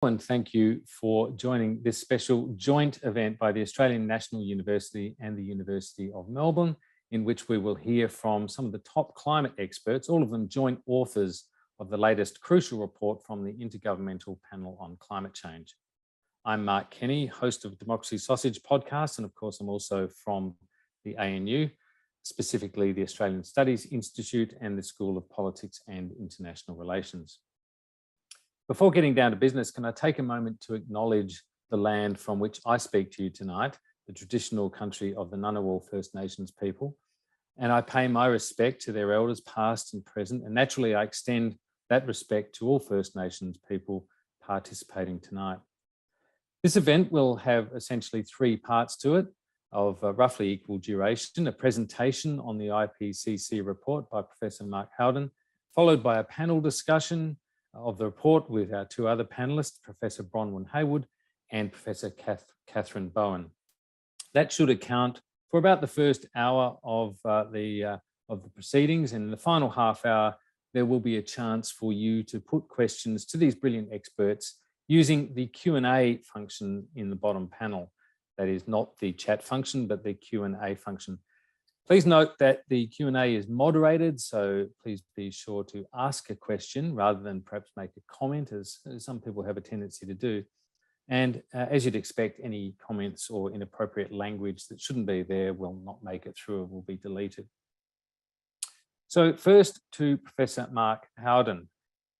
And thank you for joining this special joint event by the Australian National University and the University of Melbourne, in which we will hear from some of the top climate experts, all of them joint authors of the latest crucial report from the Intergovernmental Panel on Climate Change. I'm Mark Kenny, host of Democracy Sausage podcast, and of course I'm also from the ANU, specifically the Australian Studies Institute and the School of Politics and International Relations. Before getting down to business, can I take a moment to acknowledge the land from which I speak to you tonight, the traditional country of the Ngunnawal First Nations people, and I pay my respect to their elders past and present, and naturally I extend that respect to all First Nations people participating tonight. This event will have essentially three parts to it of roughly equal duration: a presentation on the IPCC report by Professor Mark Howden, followed by a panel discussion of the report with our two other panelists, Professor Bronwyn Haywood and Professor Catherine Bowen. That should account for about the first hour of the proceedings, and in the final half hour, there will be a chance for you to put questions to these brilliant experts using the Q&A function in the bottom panel. That is not the chat function, but the Q&A function. Please note that the Q&A is moderated, so please be sure to ask a question rather than perhaps make a comment, as some people have a tendency to do. And as you'd expect, any comments or inappropriate language that shouldn't be there will not make it through and will be deleted. So first to Professor Mark Howden.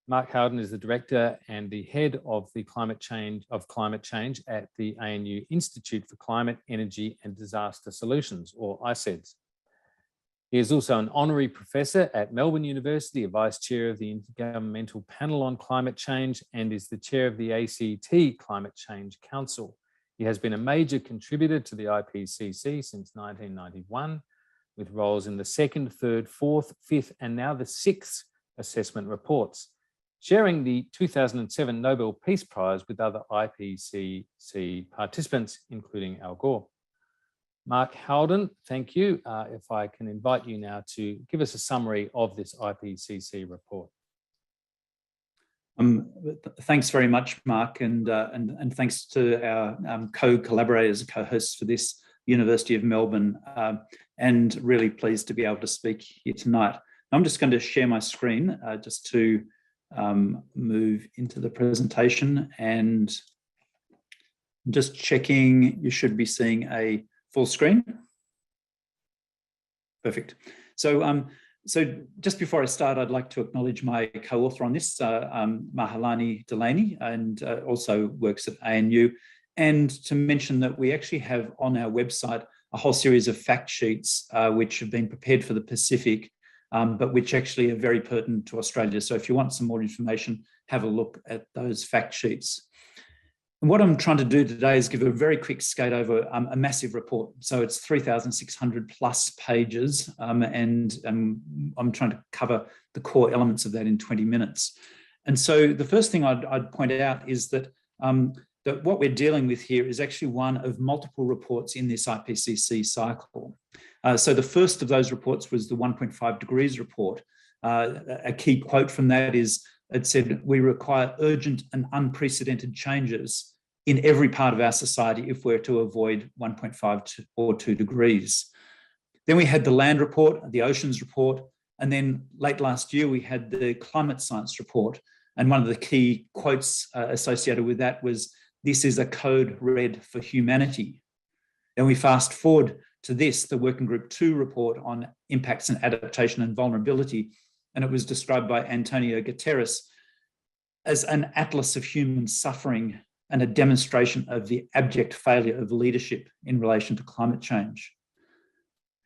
Mark Howden is the Director and the Head of the Climate Change at the ANU Institute for Climate, Energy and Disaster Solutions, or ICEDS. He is also an Honorary Professor at Melbourne University, a Vice Chair of the Intergovernmental Panel on Climate Change, and is the Chair of the ACT Climate Change Council. He has been a major contributor to the IPCC since 1991, with roles in the second, third, fourth, fifth, and now the sixth assessment reports, sharing the 2007 Nobel Peace Prize with other IPCC participants, including Al Gore. Mark Howden, thank you. If I can invite you now to give us a summary of this IPCC report. Thanks very much, Mark, and thanks to our co-collaborators, co-hosts for this, University of Melbourne, and really pleased to be able to speak here tonight. I'm just going to share my screen just to move into the presentation, and just checking you should be seeing a full screen. Perfect. So just before I start, I'd like to acknowledge my co-author on this, Mahalani Delaney, and also works at ANU, and to mention that we actually have on our website a whole series of fact sheets which have been prepared for the Pacific, but which actually are very pertinent to Australia. So if you want some more information, have a look at those fact sheets. And what I'm trying to do today is give a very quick skate over a massive report. So it's 3,600 plus pages, and I'm trying to cover the core elements of that in 20 minutes. And so the first thing I'd point out is that that what we're dealing with here is actually one of multiple reports in this IPCC cycle. So the first of those reports was the 1.5 degrees report. A key quote from that is, it said, "We require urgent and unprecedented changes in every part of our society if we're to avoid 1.5 or 2 degrees. Then we had the land report, the oceans report, and then late last year we had the climate science report. And one of the key quotes associated with that was, "This is a code red for humanity." Then we fast forward to this, the Working Group 2 report on impacts and adaptation and vulnerability, and it was described by Antonio Guterres as an atlas of human suffering and a demonstration of the abject failure of leadership in relation to climate change.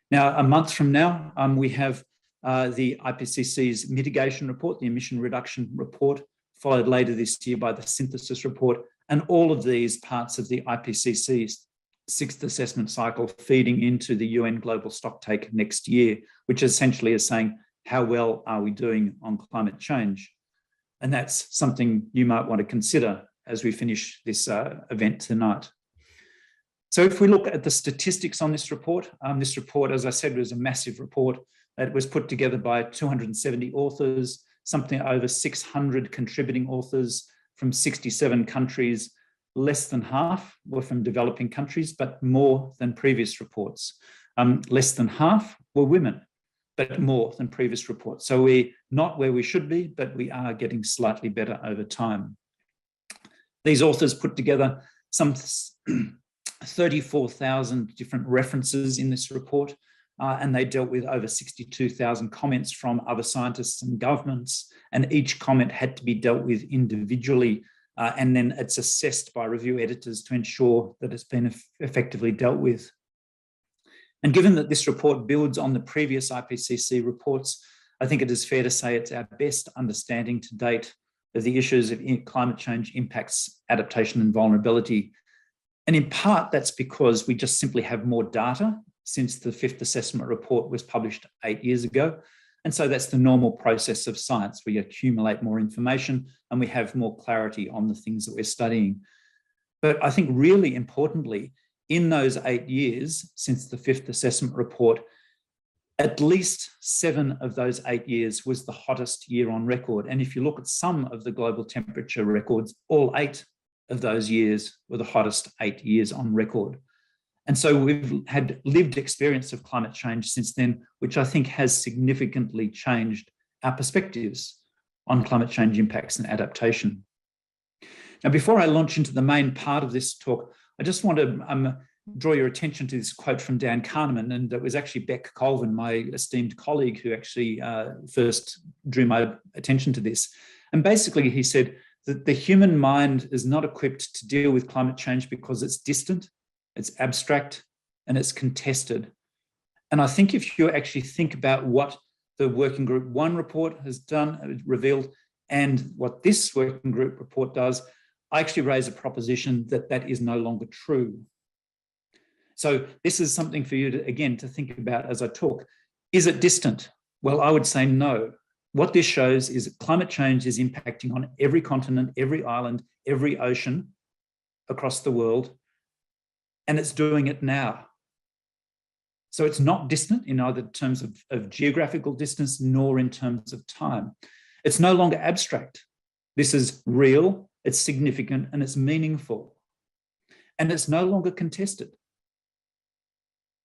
Now, a month from now, we have the IPCC's mitigation report, the emission reduction report, followed later this year by the synthesis report, and all of these parts of the IPCC's sixth assessment cycle feeding into the UN global stocktake next year, which essentially is saying, how well are we doing on climate change? And that's something you might want to consider as we finish this event tonight. So if we look at the statistics on this report, as I said, was a massive report. It was put together by 270 authors, something over 600 contributing authors, from 67 countries, less than half were from developing countries, but more than previous reports. Less than half were women, but more than previous reports. So we're not where we should be, but we are getting slightly better over time. These authors put together some 34,000 different references in this report, and they dealt with over 62,000 comments from other scientists and governments, and each comment had to be dealt with individually, and then it's assessed by review editors to ensure that it's been effectively dealt with. And given that this report builds on the previous IPCC reports, I think it is fair to say it's our best understanding to date of the issues of climate change impacts, adaptation and vulnerability. And in part, that's because we just simply have more data since the fifth assessment report was published 8 years ago. And so that's the normal process of science. We accumulate more information and we have more clarity on the things that we're studying. But I think really importantly, in those 8 years since the fifth assessment report, at least 7 of those 8 years was the hottest year on record. And if you look at some of the global temperature records, all 8 of those years were the hottest 8 years on record. And so we've had lived experience of climate change since then, which I think has significantly changed our perspectives on climate change impacts and adaptation. Now, before I launch into the main part of this talk, I just want to draw your attention to this quote from Dan Kahneman, and it was actually Beck Colvin, my esteemed colleague, who actually first drew my attention to this. And basically he said that the human mind is not equipped to deal with climate change because it's distant, it's abstract, and it's contested. And I think if you actually think about what the Working Group 1 report has done, revealed, and what this Working Group report does, I actually raise a proposition that that is no longer true. So this is something for you to, again, to think about as I talk. Is it distant? Well, I would say no. What this shows is that climate change is impacting on every continent, every island, every ocean across the world, and it's doing it now. So it's not distant in either terms of geographical distance nor in terms of time. It's no longer abstract. This is real, it's significant, and it's meaningful. And it's no longer contested.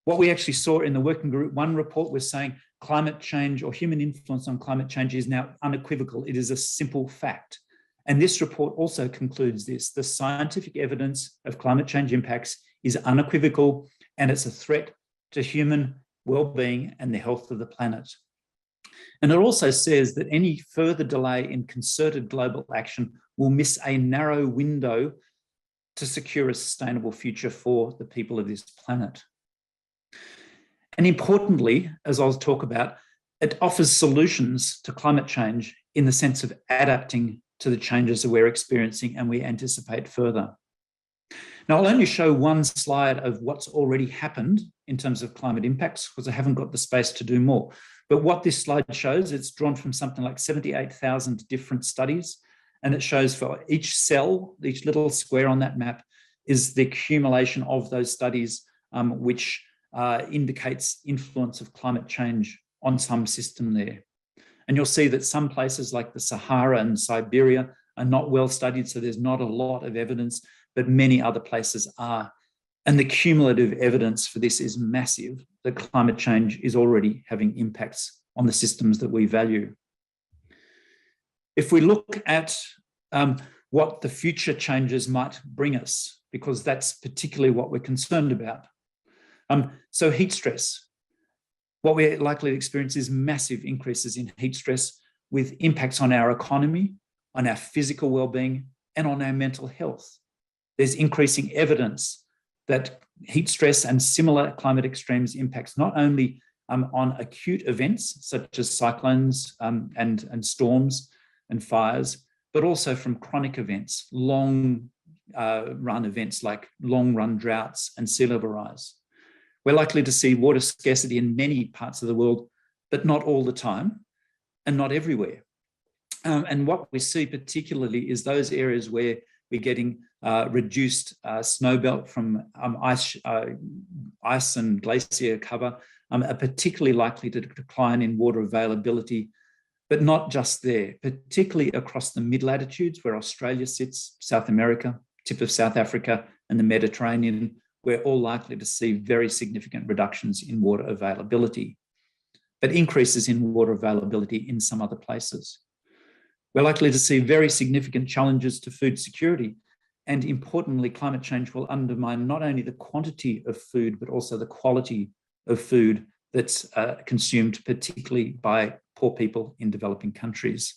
What we actually saw in the Working Group 1 report was saying climate change or human influence on climate change is now unequivocal. It is a simple fact. And this report also concludes this. The scientific evidence of climate change impacts is unequivocal, and it's a threat to human well-being and the health of the planet. And it also says that any further delay in concerted global action will miss a narrow window to secure a sustainable future for the people of this planet. And importantly, as I'll talk about, it offers solutions to climate change in the sense of adapting to the changes that we're experiencing and we anticipate further. Now, I'll only show one slide of what's already happened in terms of climate impacts because I haven't got the space to do more. But what this slide shows, it's drawn from something like 78,000 different studies, and it shows for each cell, each little square on that map is the accumulation of those studies which indicates influence of climate change on some system there. And you'll see that some places like the Sahara and Siberia are not well studied, so there's not a lot of evidence, but many other places are. And the cumulative evidence for this is massive, that climate change is already having impacts on the systems that we value. If we look at what the future changes might bring us, because that's particularly what we're concerned about. So heat stress. What we're likely to experience is massive increases in heat stress with impacts on our economy, on our physical well-being, and on our mental health. There's increasing evidence that heat stress and similar climate extremes impacts not only on acute events such as cyclones and storms and fires, but also from chronic events, long run events like long run droughts and sea level rise. We're likely to see water scarcity in many parts of the world, but not all the time and not everywhere. And what we see particularly is those areas where we're getting reduced snowmelt from ice and glacier cover are particularly likely to decline in water availability But not just there, particularly across the mid-latitudes where Australia sits, South America, tip of South Africa, and the Mediterranean, we're all likely to see very significant reductions in water availability, but increases in water availability in some other places. We're likely to see very significant challenges to food security. And importantly, climate change will undermine not only the quantity of food, but also the quality of food that's consumed, particularly by poor people in developing countries.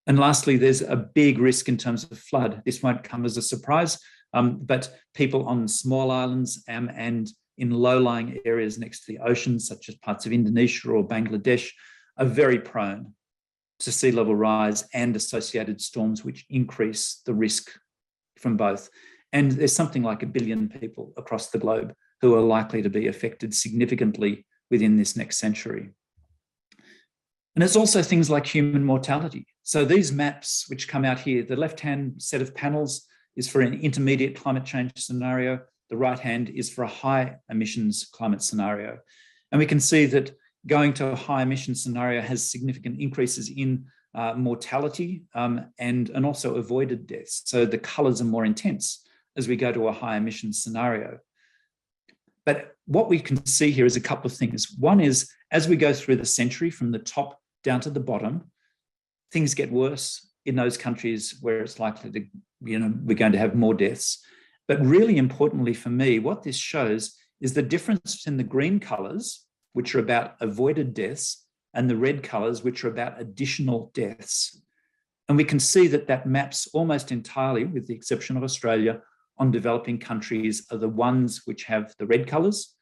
And lastly, there's a big risk in terms of flood. This won't come as a surprise, but people on small islands and in low-lying areas next to the oceans, such as parts of Indonesia or Bangladesh, are very prone to sea level rise and associated storms, which increase the risk from both. And there's something like 1 billion people across the globe who are likely to be affected significantly within this next century. And it's also things like human mortality. So these maps which come out here, the left-hand set of panels is for an intermediate climate change scenario. The right-hand is for a high emissions climate scenario. And we can see that going to a high emissions scenario has significant increases in mortality and also avoided deaths. So the colours are more intense as we go to a high emissions scenario. But what we can see here is a couple of things. One is, as we go through the century from the top down to the bottom, things get worse in those countries where it's likely to, we're going to have more deaths. But really importantly for me, what this shows is the difference in the green colours, which are about avoided deaths, and the red colours, which are about additional deaths. And we can see that that maps almost entirely, with the exception of Australia, on developing countries are the ones which have the red colours,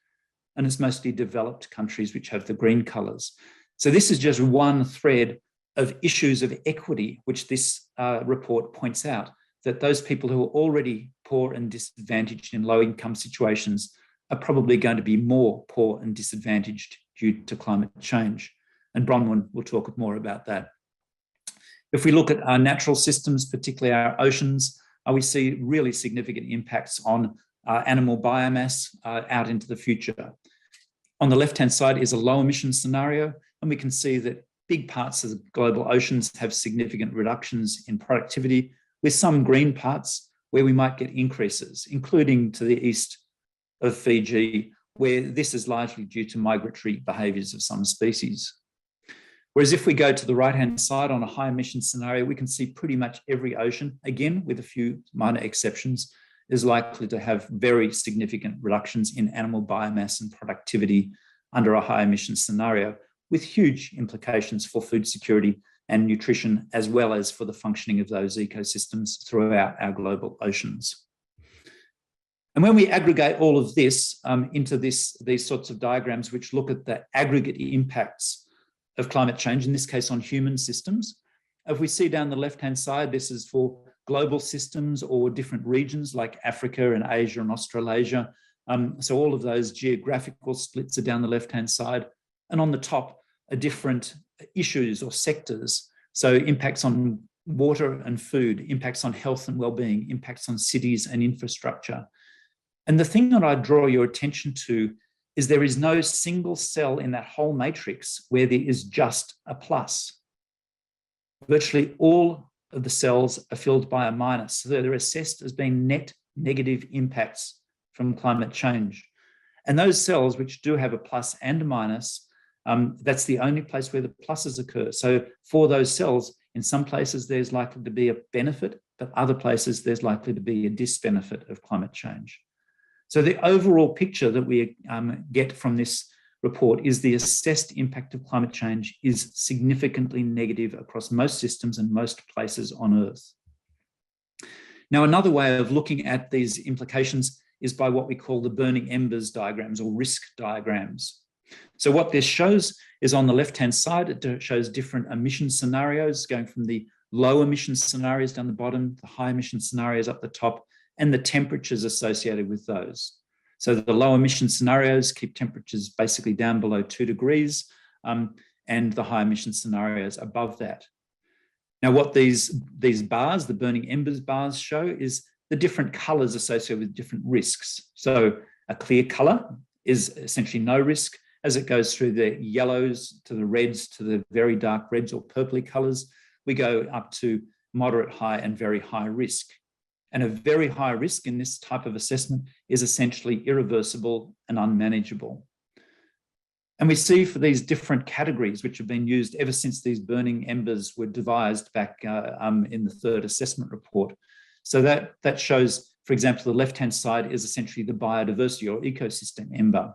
and it's mostly developed countries which have the green colours. So this is just one thread of issues of equity, which this report points out, that those people who are already poor and disadvantaged in low-income situations are probably going to be more poor and disadvantaged due to climate change. And Bronwyn will talk more about that. If we look at our natural systems, particularly our oceans, we see really significant impacts on animal biomass out into the future. On the left-hand side is a low emission scenario, and we can see that big parts of the global oceans have significant reductions in productivity, with some green parts where we might get increases, including to the east of Fiji, where this is largely due to migratory behaviours of some species. Whereas if we go to the right-hand side on a high emission scenario, we can see pretty much every ocean, again, with a few minor exceptions, is likely to have very significant reductions in animal biomass and productivity under a high emission scenario, with huge implications for food security and nutrition, as well as for the functioning of those ecosystems throughout our global oceans. And when we aggregate all of this into these sorts of diagrams, which look at the aggregate impacts of climate change, in this case on human systems, if we see down the left-hand side, this is for global systems or different regions like Africa and Asia and Australasia. So all of those geographical splits are down the left-hand side. And on the top are different issues or sectors. So impacts on water and food, impacts on health and well-being, impacts on cities and infrastructure. And the thing that I draw your attention to is there is no single cell in that whole matrix where there is just a plus. Virtually all of the cells are filled by a minus, so they're assessed as being net negative impacts from climate change. And those cells which do have a plus and a minus, that's the only place where the pluses occur. So for those cells, in some places there's likely to be a benefit, but other places there's likely to be a disbenefit of climate change. So the overall picture that we get from this report is the assessed impact of climate change is significantly negative across most systems and most places on Earth. Now, another way of looking at these implications is by what we call the burning embers diagrams or risk diagrams. So what this shows is on the left-hand side, it shows different emission scenarios going from the low emission scenarios down the bottom, the high emission scenarios up the top, and the temperatures associated with those. So the low emission scenarios keep temperatures basically down below 2 degrees, and the high emission scenarios above that. Now, what these bars, the burning embers bars, show is the different colours associated with different risks. So a clear colour is essentially no risk. as it goes through the yellows to the reds to the very dark reds or purpley colours, we go up to moderate, high and very high risk. And a very high risk in this type of assessment is essentially irreversible and unmanageable. And we see for these different categories, which have been used ever since these burning embers were devised back in the third assessment report. So that shows, for example, the left-hand side is essentially the biodiversity or ecosystem ember.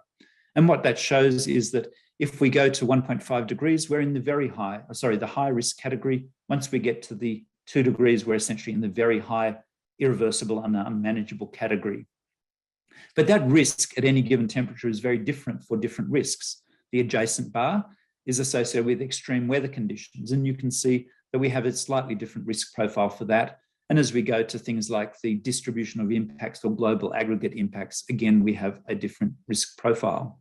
And what that shows is that if we go to 1.5 degrees, we're in the the high risk category. Once we get to the 2 degrees, we're essentially in the very high, irreversible and unmanageable category. But that risk at any given temperature is very different for different risks. The adjacent bar is associated with extreme weather conditions, and you can see that we have a slightly different risk profile for that. And as we go to things like the distribution of impacts or global aggregate impacts, again, we have a different risk profile.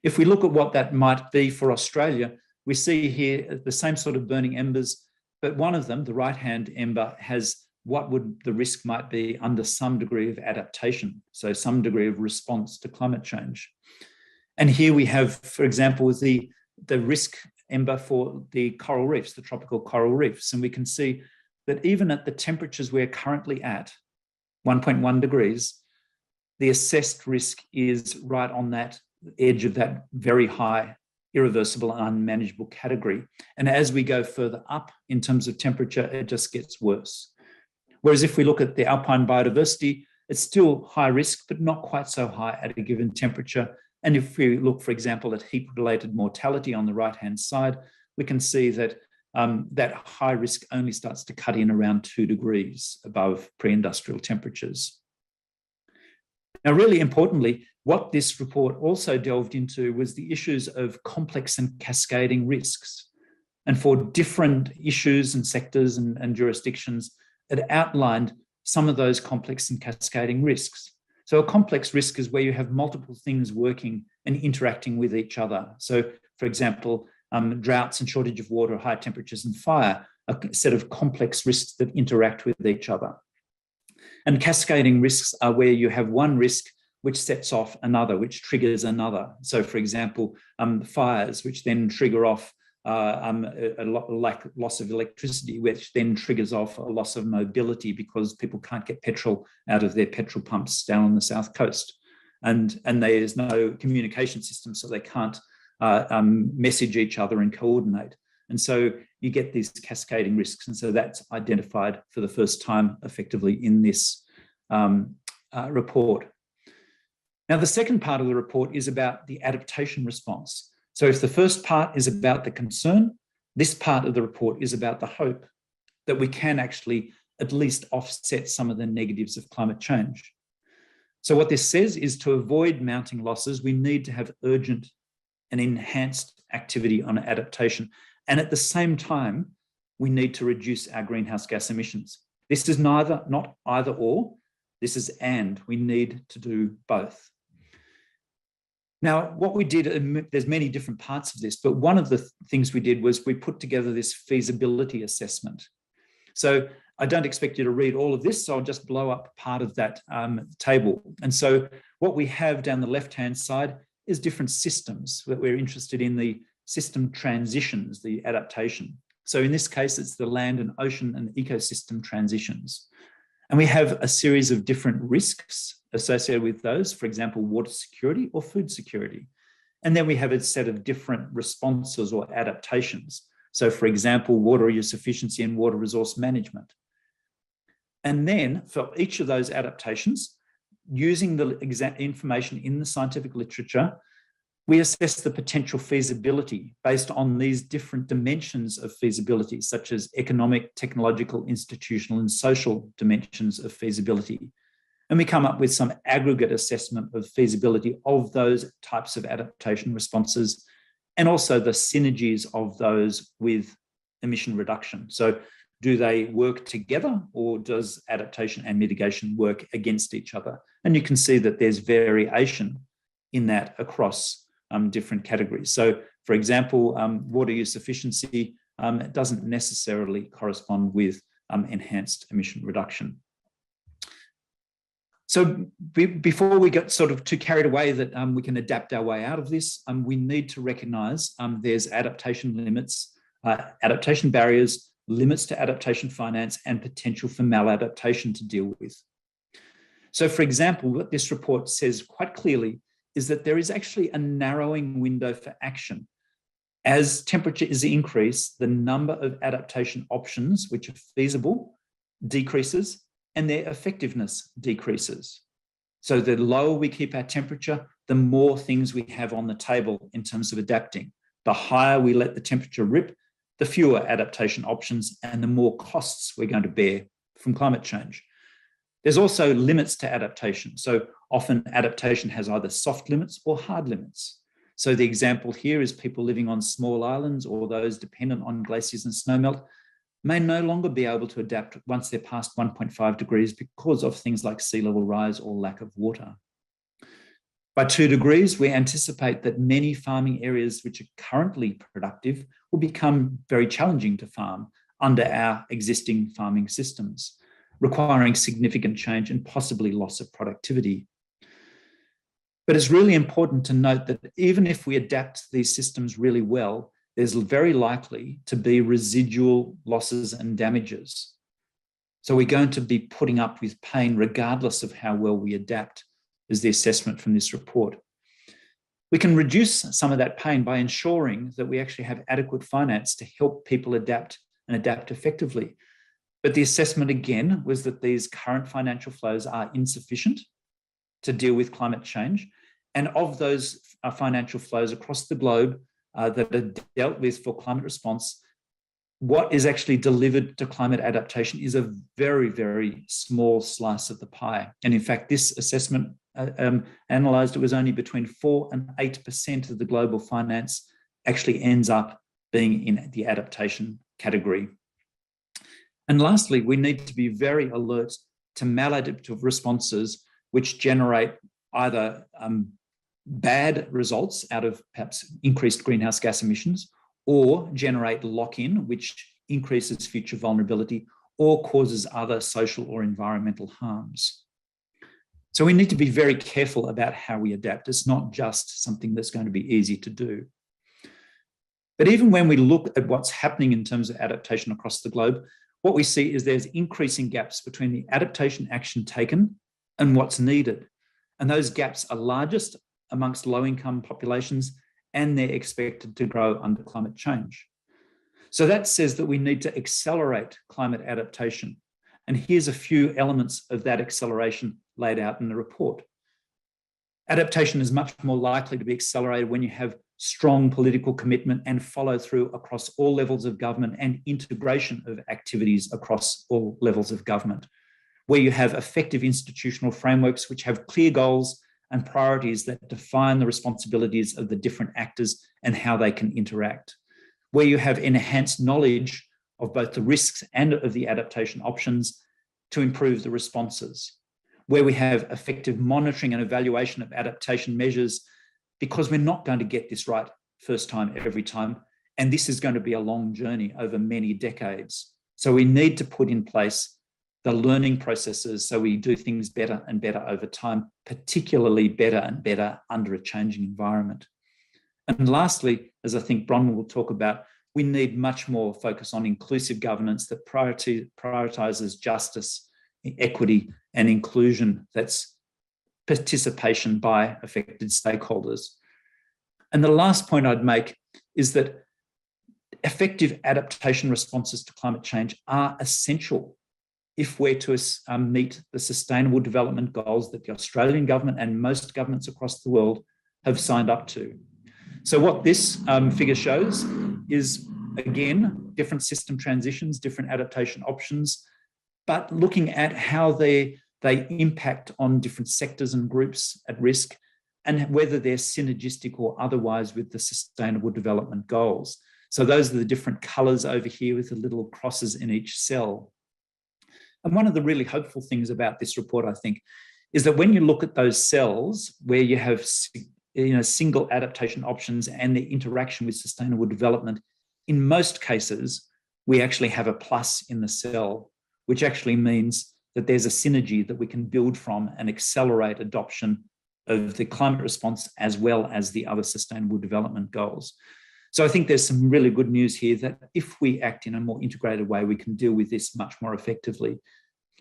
If we look at what that might be for Australia, we see here the same sort of burning embers, but one of them, the right-hand ember, has what would the risk might be under some degree of adaptation, so some degree of response to climate change. And here we have, for example, the risk ember for the coral reefs, the tropical coral reefs. And we can see that even at the temperatures we're currently at, 1.1 degrees, the assessed risk is right on that edge of that very high, irreversible and unmanageable category. And as we go further up in terms of temperature, it just gets worse. Whereas if we look at the alpine biodiversity, it's still high risk, but not quite so high at a given temperature. And if we look, for example, at heat-related mortality on the right-hand side, we can see that that high risk only starts to cut in around 2 degrees above pre-industrial temperatures. Now, really importantly, what this report also delved into was the issues of complex and cascading risks. And for different issues and sectors and jurisdictions, it outlined some of those complex and cascading risks. So a complex risk is where you have multiple things working and interacting with each other. So, for example, droughts and shortage of water, high temperatures and fire, a set of complex risks that interact with each other. And cascading risks are where you have one risk which sets off another, which triggers another. So, for example, fires, which then trigger off like loss of electricity, which then triggers off a loss of mobility because people can't get petrol out of their petrol pumps down on the south coast. And there's no communication system, so they can't message each other and coordinate. And so you get these cascading risks. And so that's identified for the first time effectively in this report. Now, the second part of the report is about the adaptation response. So if the first part is about the concern, this part of the report is about the hope that we can actually at least offset some of the negatives of climate change. So what this says is to avoid mounting losses, we need to have urgent and enhanced activity on adaptation. And at the same time, we need to reduce our greenhouse gas emissions. This is not either or, this is and. We need to do both. Now, what we did, there's many different parts of this, but one of the things we did was we put together this feasibility assessment. So I don't expect you to read all of this, so I'll just blow up part of that table. And so what we have down the left-hand side is different systems that we're interested in, the system transitions, the adaptation. So in this case, it's the land and ocean and ecosystem transitions. And we have a series of different risks associated with those, for example, water security or food security. And then we have a set of different responses or adaptations. So for example, water use efficiency and water resource management. And then for each of those adaptations, using the exact information in the scientific literature, we assess the potential feasibility based on these different dimensions of feasibility, such as economic, technological, institutional, and social dimensions of feasibility. And we come up with some aggregate assessment of feasibility of those types of adaptation responses, and also the synergies of those with emission reduction. So do they work together, or does adaptation and mitigation work against each other? And you can see that there's variation in that across different categories. So for example, water use efficiency doesn't necessarily correspond with enhanced emission reduction. So before we get sort of too carried away that we can adapt our way out of this, we need to recognise there's adaptation limits, adaptation barriers, limits to adaptation finance, and potential for maladaptation to deal with. So for example, what this report says quite clearly is that there is actually a narrowing window for action. As temperature is increased, the number of adaptation options which are feasible decreases and their effectiveness decreases. So the lower we keep our temperature, the more things we have on the table in terms of adapting. The higher we let the temperature rip, the fewer adaptation options and the more costs we're going to bear from climate change. There's also limits to adaptation. So often adaptation has either soft limits or hard limits. So the example here is people living on small islands or those dependent on glaciers and snowmelt may no longer be able to adapt once they're past 1.5 degrees because of things like sea level rise or lack of water. By 2 degrees, we anticipate that many farming areas which are currently productive will become very challenging to farm under our existing farming systems, requiring significant change and possibly loss of productivity. But it's really important to note that even if we adapt these systems really well, there's very likely to be residual losses and damages. So we're going to be putting up with pain regardless of how well we adapt, is the assessment from this report. We can reduce some of that pain by ensuring that we actually have adequate finance to help people adapt and adapt effectively. But the assessment again was that these current financial flows are insufficient to deal with climate change. And of those financial flows across the globe that are dealt with for climate response, what is actually delivered to climate adaptation is a very, very small slice of the pie. And in fact, this assessment analysed it was only between 4 and 8% of the global finance actually ends up being in the adaptation category. And lastly, we need to be very alert to maladaptive responses which generate either bad results out of perhaps increased greenhouse gas emissions, or generate lock-in, which increases future vulnerability or causes other social or environmental harms. So we need to be very careful about how we adapt. It's not just something that's going to be easy to do. But even when we look at what's happening in terms of adaptation across the globe, what we see is there's increasing gaps between the adaptation action taken and what's needed. And those gaps are largest amongst low-income populations, and they're expected to grow under climate change. So that says that we need to accelerate climate adaptation. And here's a few elements of that acceleration laid out in the report. Adaptation is much more likely to be accelerated when you have strong political commitment and follow through across all levels of government and integration of activities across all levels of government, where you have effective institutional frameworks which have clear goals and priorities that define the responsibilities of the different actors and how they can interact, where you have enhanced knowledge of both the risks and of the adaptation options to improve the responses, where we have effective monitoring and evaluation of adaptation measures, because we're not going to get this right first time, every time. And this is going to be a long journey over many decades. So we need to put in place the learning processes so we do things better and better over time, particularly better and better under a changing environment. And lastly, as I think Bronwyn will talk about, we need much more focus on inclusive governance that prioritizes justice, equity, and inclusion. That's participation by affected stakeholders. And the last point I'd make is that effective adaptation responses to climate change are essential if we're to meet the sustainable development goals that the Australian government and most governments across the world have signed up to. So what this figure shows is, again, different system transitions, different adaptation options, but looking at how they impact on different sectors and groups at risk, and whether they're synergistic or otherwise with the sustainable development goals. So those are the different colours over here with the little crosses in each cell. And one of the really hopeful things about this report, I think, is that when you look at those cells where you have single adaptation options and the interaction with sustainable development, in most cases, we actually have a plus in the cell, which actually means that there's a synergy that we can build from and accelerate adoption of the climate response as well as the other sustainable development goals. So I think there's some really good news here that if we act in a more integrated way, we can deal with this much more effectively.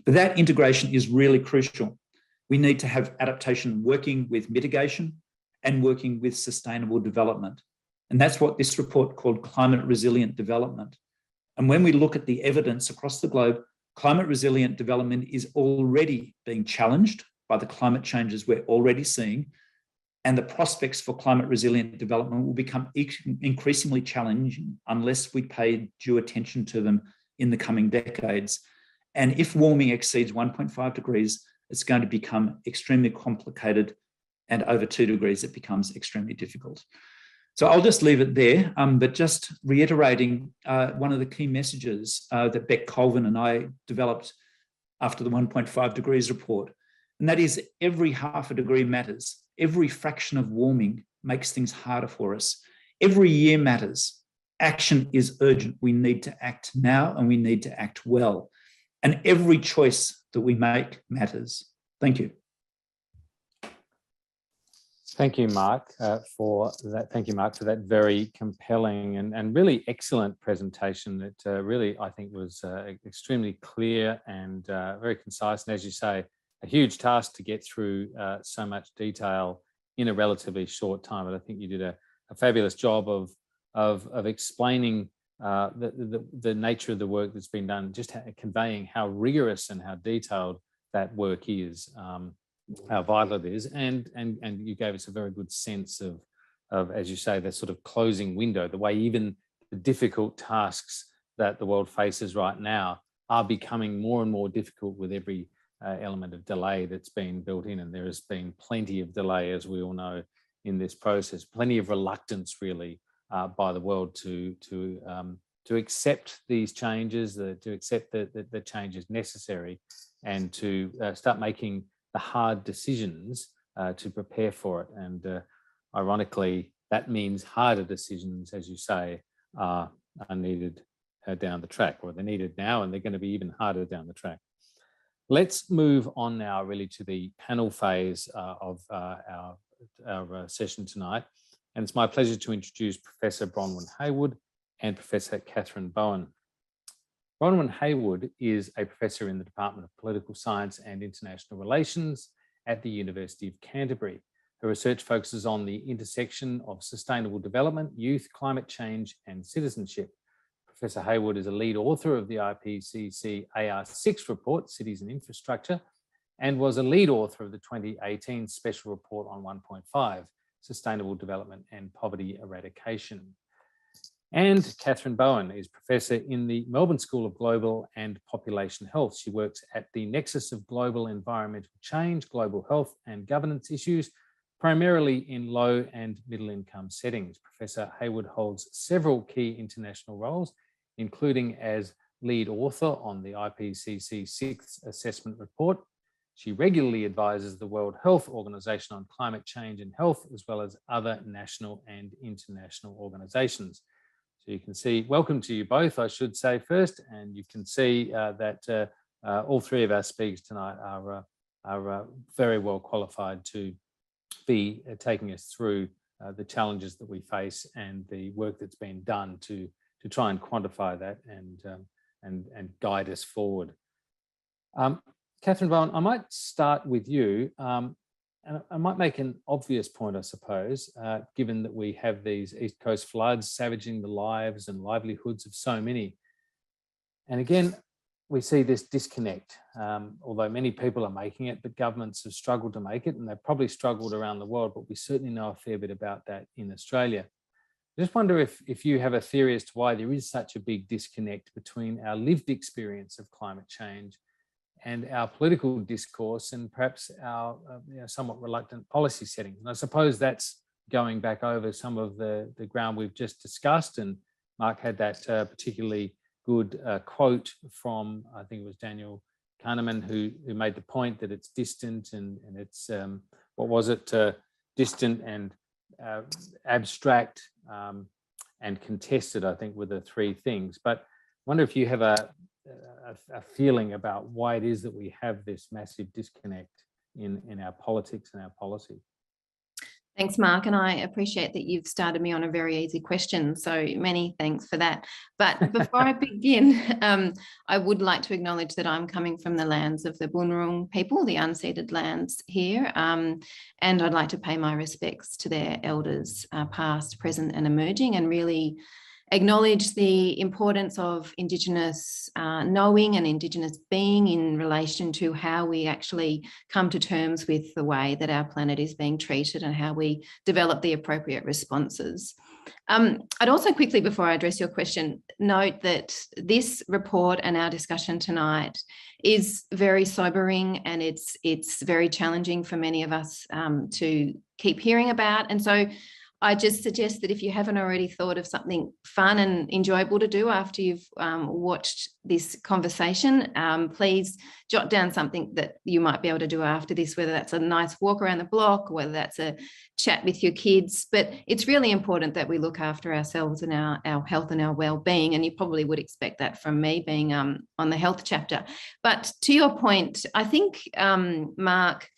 But that integration is really crucial. We need to have adaptation working with mitigation and working with sustainable development. And that's what this report called climate resilient development. And when we look at the evidence across the globe, climate resilient development is already being challenged by the climate changes we're already seeing. And the prospects for climate resilient development will become increasingly challenging unless we pay due attention to them in the coming decades. And if warming exceeds 1.5 degrees, it's going to become extremely complicated, and over 2 degrees, it becomes extremely difficult. So I'll just leave it there, but just reiterating one of the key messages that Beck Colvin and I developed after the 1.5 degrees report, and that is every half a degree matters. Every fraction of warming makes things harder for us. Every year matters. Action is urgent. We need to act now and we need to act well. And every choice that we make matters. Thank you. Thank you, Mark, for that. Thank you, Mark, for that very compelling and really excellent presentation. That really, I think, was extremely clear and very concise. And as you say, a huge task to get through so much detail in a relatively short time. But I think you did a fabulous job of explaining the nature of the work that's been done, just conveying how rigorous and how detailed that work is. How vital it is, and you gave us a very good sense of, as you say, the sort of closing window, the way even the difficult tasks that the world faces right now are becoming more and more difficult with every element of delay that's been built in. And there has been plenty of delay, as we all know, in this process, plenty of reluctance really by the world to accept these changes, to accept that the change is necessary, and to start making the hard decisions to prepare for it. And ironically, that means harder decisions, as you say, are needed down the track, or they're needed now, and they're going to be even harder down the track. Let's move on now really to the panel phase of our session tonight. And it's my pleasure to introduce Professor Bronwyn Haywood and Professor Catherine Bowen. Bronwyn Haywood is a professor in the Department of Political Science and International Relations at the University of Canterbury. Her research focuses on the intersection of sustainable development, youth, climate change, and citizenship. Professor Haywood is a lead author of the IPCC AR6 report, Cities and Infrastructure, and was a lead author of the 2018 Special Report on 1.5, Sustainable Development and Poverty Eradication. And Catherine Bowen is professor in the Melbourne School of Global and Population Health. She works at the nexus of global environmental change, global health and governance issues, primarily in low and middle income settings. Professor Haywood holds several key international roles, including as lead author on the IPCC 6th Assessment Report. She regularly advises the World Health Organization on climate change and health, as well as other national and international organizations. So you can see, welcome to you both, I should say first, and you can see that all three of our speakers tonight are very well qualified to be taking us through the challenges that we face and the work that's been done to try and quantify that and guide us forward. Catherine Bowen, I might start with you. And I might make an obvious point, I suppose, given that we have these East Coast floods savaging the lives and livelihoods of so many. And again, we see this disconnect, although many people are making it, but governments have struggled to make it, and they've probably struggled around the world, but we certainly know a fair bit about that in Australia. I just wonder if you have a theory as to why there is such a big disconnect between our lived experience of climate change and our political discourse, and perhaps our somewhat reluctant policy settings. And I suppose that's going back over some of the ground we've just discussed. And Mark had that particularly good quote from, I think it was Daniel Kahneman, who made the point that it's distant and it's, what was it, distant and abstract and contested, I think, were the three things. But I wonder if you have a a feeling about why it is that we have this massive disconnect in our politics and our policy. Thanks, Mark, and I appreciate that you've started me on a very easy question, so many thanks for that. But before I begin, I would like to acknowledge that I'm coming from the lands of the Boonwurrung people, the unceded lands here, and I'd like to pay my respects to their elders, past, present and emerging, and really acknowledge the importance of Indigenous knowing and Indigenous being in relation to how we actually come to terms with the way that our planet is being treated and how we develop the appropriate responses. I'd also quickly, before I address your question, note that this report and our discussion tonight is very sobering, and it's very challenging for many of us to keep hearing about. And so I just suggest that if you haven't already thought of something fun and enjoyable to do after you've watched this conversation, please jot down something that you might be able to do after this, whether that's a nice walk around the block, or whether that's a chat with your kids. But it's really important that we look after ourselves and our health and our well-being, and you probably would expect that from me being on the health chapter. But to your point, I think, Mark,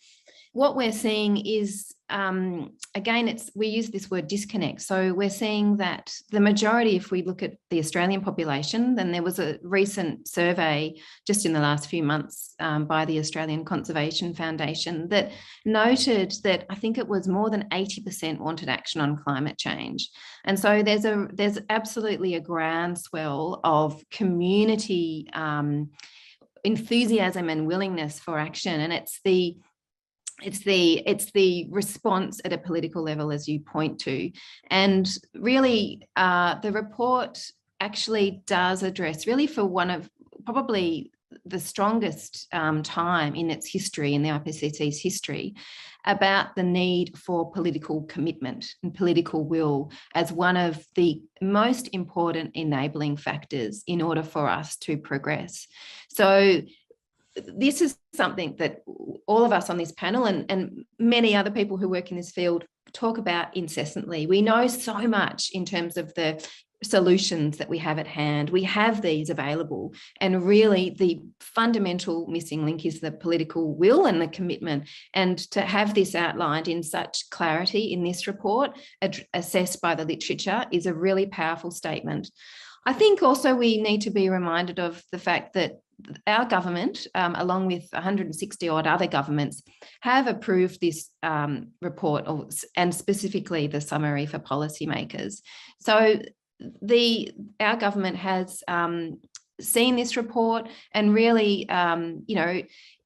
what we're seeing is, again, we use this word disconnect. So we're seeing that the majority, if we look at the Australian population, then there was a recent survey just in the last few months by the Australian Conservation Foundation that noted that I think it was more than 80% wanted action on climate change. And so there's absolutely a groundswell of community enthusiasm and willingness for action. And it's the response at a political level, as you point to. And really, the report actually does address, really for one of probably the strongest time in its history, in the IPCC's history, about the need for political commitment and political will as one of the most important enabling factors in order for us to progress. So this is something that all of us on this panel and many other people who work in this field talk about incessantly. We know so much in terms of the solutions that we have at hand. We have these available, and really the fundamental missing link is the political will and the commitment. And to have this outlined in such clarity in this report, assessed by the literature, is a really powerful statement. I think also we need to be reminded of the fact that our government, along with 160 odd other governments, have approved this report, and specifically the summary for policymakers. So our government has seen this report, and really,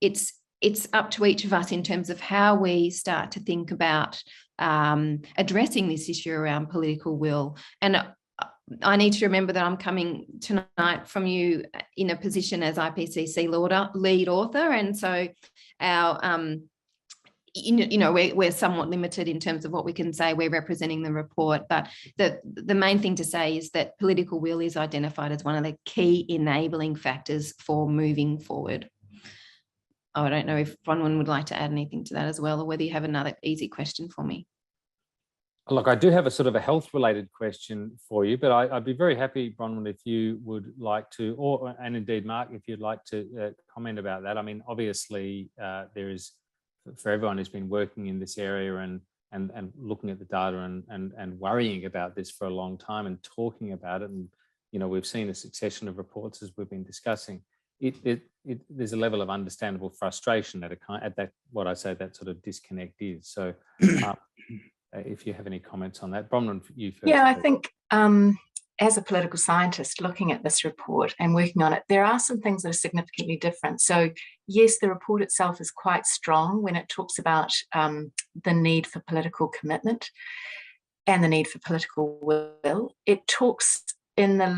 it's up to each of us in terms of how we start to think about addressing this issue around political will. And I need to remember that I'm coming tonight from you in a position as IPCC lead author, and so our we're somewhat limited in terms of what we can say. We're representing the report, but the main thing to say is that political will is identified as one of the key enabling factors for moving forward. I don't know if Bronwyn would like to add anything to that as well, or whether you have another easy question for me. Look, I do have a sort of a health-related question for you, but I'd be very happy, Bronwyn, if you would like to, and indeed, Mark, if you'd like to comment about that. I mean, obviously, there is, for everyone who's been working in this area and looking at the data and worrying about this for a long time and talking about it, and we've seen a succession of reports as we've been discussing. There's a level of understandable frustration at that what I say that sort of disconnect is. So. If you have any comments on that. Bronwyn, you first. Yeah, I think as a political scientist looking at this report and working on it, there are some things that are significantly different. So yes, the report itself is quite strong when it talks about the need for political commitment and the need for political will. It talks in the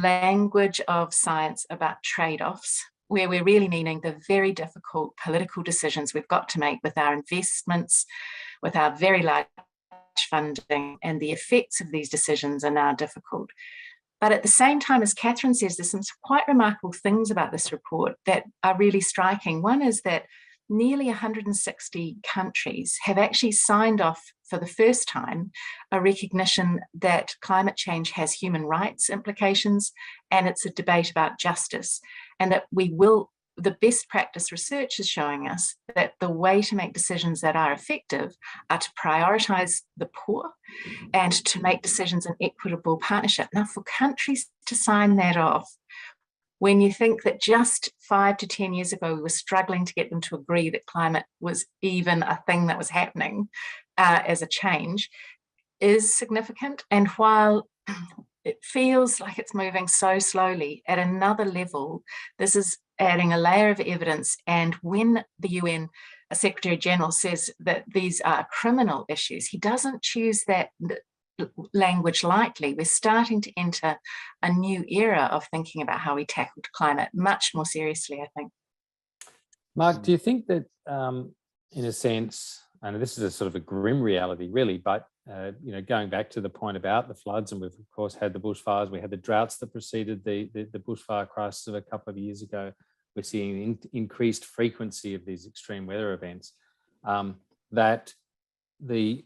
language of science about trade-offs, where we're really meaning the very difficult political decisions we've got to make with our investments, with our very large funding, and the effects of these decisions are now difficult. But at the same time, as Catherine says, there's some quite remarkable things about this report that are really striking. One is that nearly 160 countries have actually signed off for the first time, a recognition that climate change has human rights implications, and it's a debate about justice, and that the best practice research is showing us that the way to make decisions that are effective are to prioritise the poor and to make decisions in equitable partnership. Now, for countries to sign that off, when you think that just 5 to 10 years ago, we were struggling to get them to agree that climate was even a thing that was happening as a change, is significant. And while it feels like it's moving so slowly, at another level, this is adding a layer of evidence. And when the UN Secretary General says that these are criminal issues, he doesn't choose that language lightly. We're starting to enter a new era of thinking about how we tackled climate much more seriously, I think. Mark, do you think that, in a sense, and this is a sort of a grim reality, really, but going back to the point about the floods, and we've of course had the bushfires, we had the droughts that preceded the bushfire crisis of a couple of years ago. We're seeing increased frequency of these extreme weather events. That the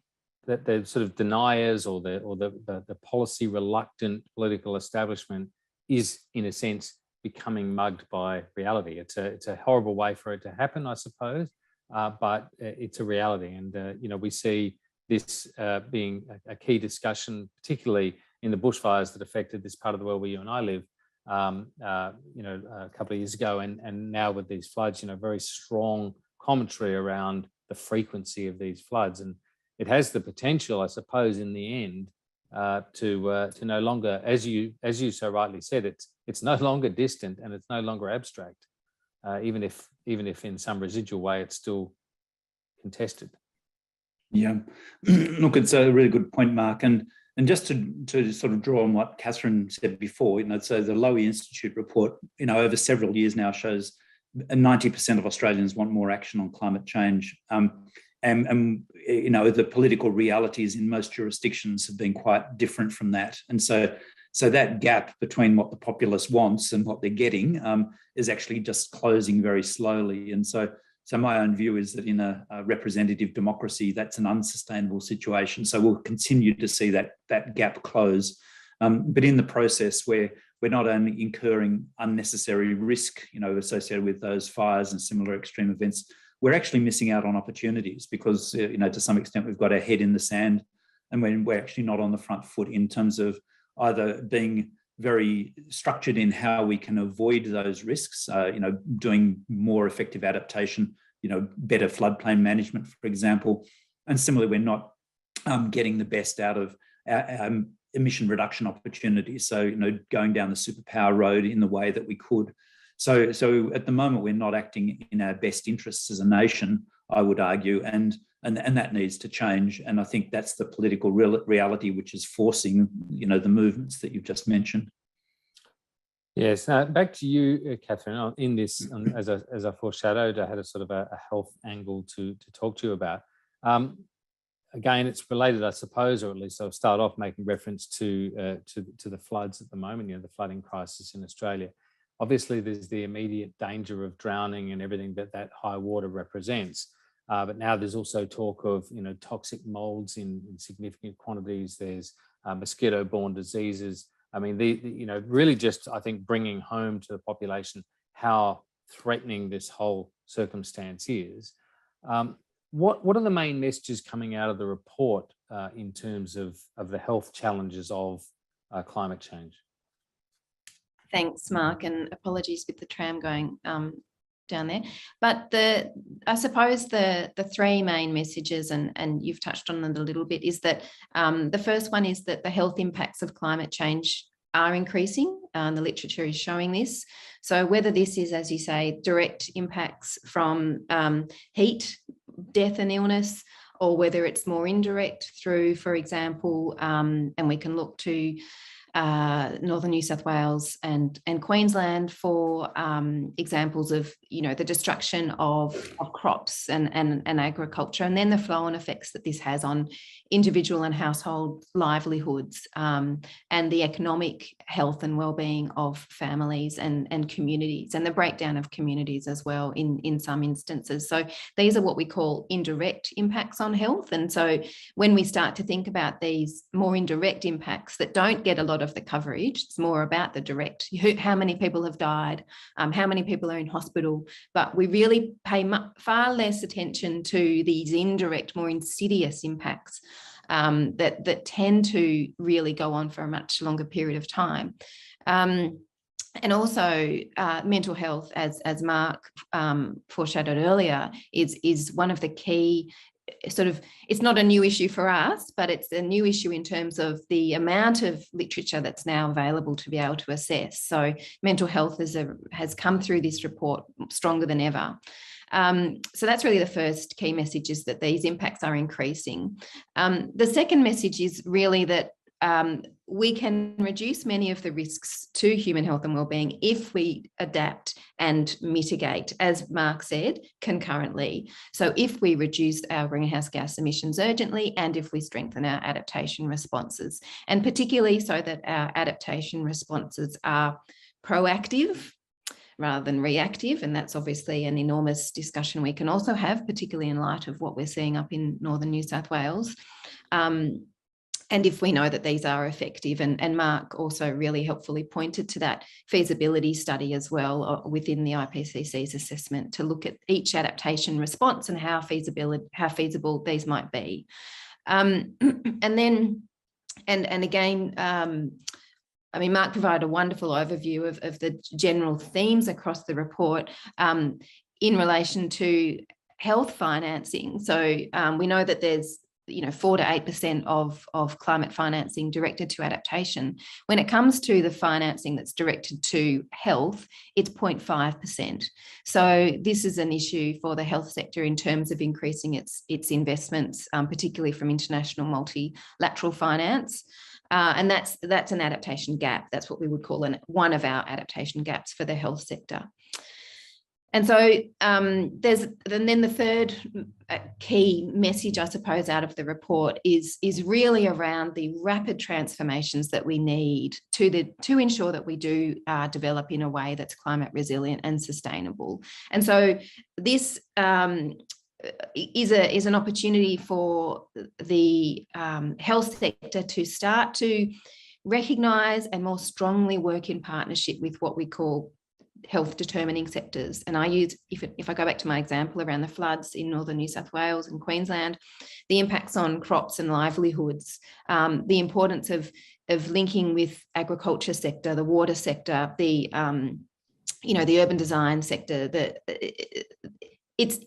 sort of deniers or the policy reluctant political establishment is, in a sense, becoming mugged by reality. It's a horrible way for it to happen, I suppose, but it's a reality. And we see this being a key discussion, particularly in the bushfires that affected this part of the world where you and I live, a couple of years ago, and now with these floods, very strong commentary around the frequency of these floods. And it has the potential, I suppose, in the end, to no longer, as you so rightly said, it's no longer distant and it's no longer abstract, even if in some residual way it's still contested. Yeah, look, it's a really good point, Mark, and just to sort of draw on what Catherine said before, so the Lowy Institute report, over several years now shows 90% of Australians want more action on climate change. And the political realities in most jurisdictions have been quite different from that. And so that gap between what the populace wants and what they're getting is actually just closing very slowly. And so my own view is that in a representative democracy, that's an unsustainable situation. So we'll continue to see that gap close. But in the process, we're not only incurring unnecessary risk, associated with those fires and similar extreme events, we're actually missing out on opportunities because, to some extent, we've got our head in the sand and we're actually not on the front foot in terms of either being very structured in how we can avoid those risks, doing more effective adaptation, better floodplain management, for example. And similarly, we're not getting the best out of our emission reduction opportunities. So, going down the superpower road in the way that we could. So at the moment, we're not acting in our best interests as a nation, I would argue, and that needs to change. And I think that's the political reality which is forcing, the movements that you've just mentioned. Yes. Back to you, Catherine. In this, as I foreshadowed, I had a sort of a health angle to talk to you about. Again, it's related, I suppose, or at least I'll start off making reference to the floods at the moment. The flooding crisis in Australia. Obviously, there's the immediate danger of drowning and everything that high water represents. But now there's also talk of toxic molds in significant quantities. There's mosquito-borne diseases. I mean, really just, I think, bringing home to the population how threatening this whole circumstance is. What are the main messages coming out of the report in terms of the health challenges of climate change? Thanks, Mark, and apologies with the tram going down there. But I suppose the three main messages, and you've touched on it a little bit, is that the first one is that the health impacts of climate change are increasing, and the literature is showing this. So whether this is, as you say, direct impacts from heat, death and illness, or whether it's more indirect through, for example, and we can look to Northern New South Wales and Queensland for examples of, the destruction of crops and agriculture, and then the flow-on effects that this has on individual and household livelihoods, and the economic health and well-being of families and communities, and the breakdown of communities as well in some instances. So these are what we call indirect impacts on health. And so when we start to think about these more indirect impacts that don't get a lot of the coverage, it's more about the direct, how many people have died, how many people are in hospital, but we really pay far less attention to these indirect, more insidious impacts that tend to really go on for a much longer period of time. And also mental health, as Mark foreshadowed earlier, is one of the key it's not a new issue for us, but it's a new issue in terms of the amount of literature that's now available to be able to assess. So mental health has come through this report stronger than ever. So that's really the first key message, is that these impacts are increasing. The second message is really that we can reduce many of the risks to human health and wellbeing if we adapt and mitigate, as Mark said, concurrently. So if we reduce our greenhouse gas emissions urgently, and if we strengthen our adaptation responses, and particularly so that our adaptation responses are proactive rather than reactive. And that's obviously an enormous discussion we can also have, particularly in light of what we're seeing up in northern New South Wales. And if we know that these are effective, and Mark also really helpfully pointed to that feasibility study as well within the IPCC's assessment, to look at each adaptation response and how feasible these might be. And again, Mark provided a wonderful overview of the general themes across the report in relation to health financing. So we know that there's 4 to 8% of climate financing directed to adaptation. When it comes to the financing that's directed to health, it's 0.5%. So this is an issue for the health sector in terms of increasing its investments, particularly from international multilateral finance. And that's an adaptation gap. That's what we would call one of our adaptation gaps for the health sector. And so then the third key message, I suppose, out of the report is really around the rapid transformations that we need to ensure that we do develop in a way that's climate resilient and sustainable. And so this is an opportunity for the health sector to start to recognise and more strongly work in partnership with what we call health determining sectors. And I use, if I go back to my example around the floods in northern New South Wales and Queensland, the impacts on crops and livelihoods, the importance of linking with agriculture sector, the water sector, the urban design sector, it's